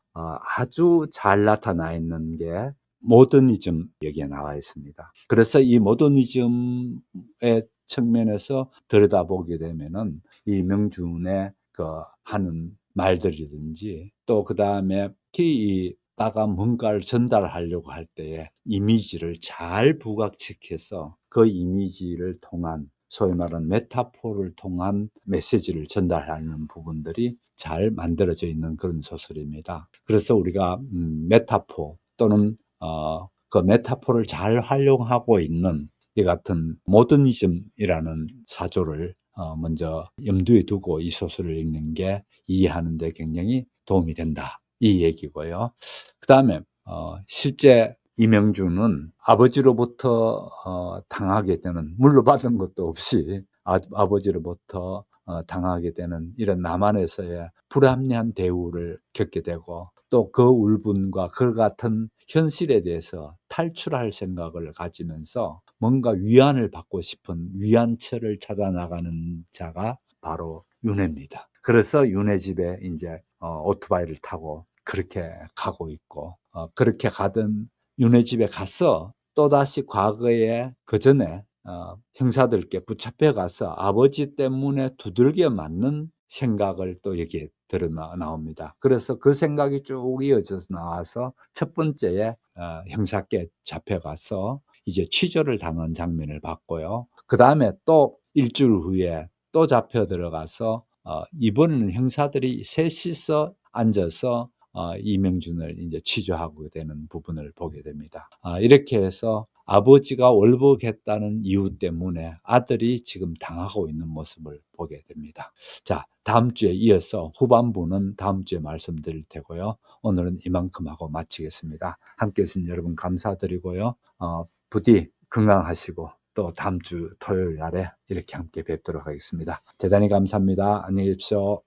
Speaker 1: 아주 잘 나타나 있는 게 모더니즘 여기에 나와 있습니다. 그래서 이 모더니즘의 측면에서 들여다보게 되면은 이 명준의 그 하는 말들이든지 또 그 다음에 특히 나가 뭔가를 전달하려고 할 때에 이미지를 잘 부각시켜서 그 이미지를 통한 소위 말하는 메타포를 통한 메시지를 전달하는 부분들이 잘 만들어져 있는 그런 소설입니다. 그래서 우리가 메타포 또는 그 메타포를 잘 활용하고 있는 이 같은 모더니즘이라는 사조를 먼저 염두에 두고 이 소설을 읽는 게 이해하는 데 굉장히 도움이 된다. 이 얘기고요. 그 다음에 실제 이명준은 아버지로부터 당하게 되는, 물려받은 것도 없이 아버지로부터 당하게 되는 이런 남한에서의 불합리한 대우를 겪게 되고 또 그 울분과 그 같은 현실에 대해서 탈출할 생각을 가지면서 뭔가 위안을 받고 싶은 위안처를 찾아 나가는 자가 바로 윤회입니다. 그래서 윤회 집에 이제 오토바이를 타고 그렇게 가고 있고, 그렇게 가던 윤회 집에 가서 또다시 과거에 그 전에 형사들께 붙잡혀 가서 아버지 때문에 두들겨 맞는 생각을 또 여기에 나옵니다. 그래서 그 생각이 쭉 이어져서 나와서 첫 번째에 형사께 잡혀가서 이제 취조를 당한 장면을 봤고요. 그 다음에 또 일주일 후에 또 잡혀 들어가서 이번에는 형사들이 셋이서 앉아서 이명준을 이제 취조하게 되는 부분을 보게 됩니다. 이렇게 해서 아버지가 월북했다는 이유 때문에 아들이 지금 당하고 있는 모습을 보게 됩니다. 자, 다음 주에 이어서 후반부는 다음 주에 말씀드릴 테고요. 오늘은 이만큼 하고 마치겠습니다. 함께 해주신 여러분 감사드리고요. 부디 건강하시고 또 다음 주 토요일 날에 이렇게 함께 뵙도록 하겠습니다. 대단히 감사합니다. 안녕히 계십시오.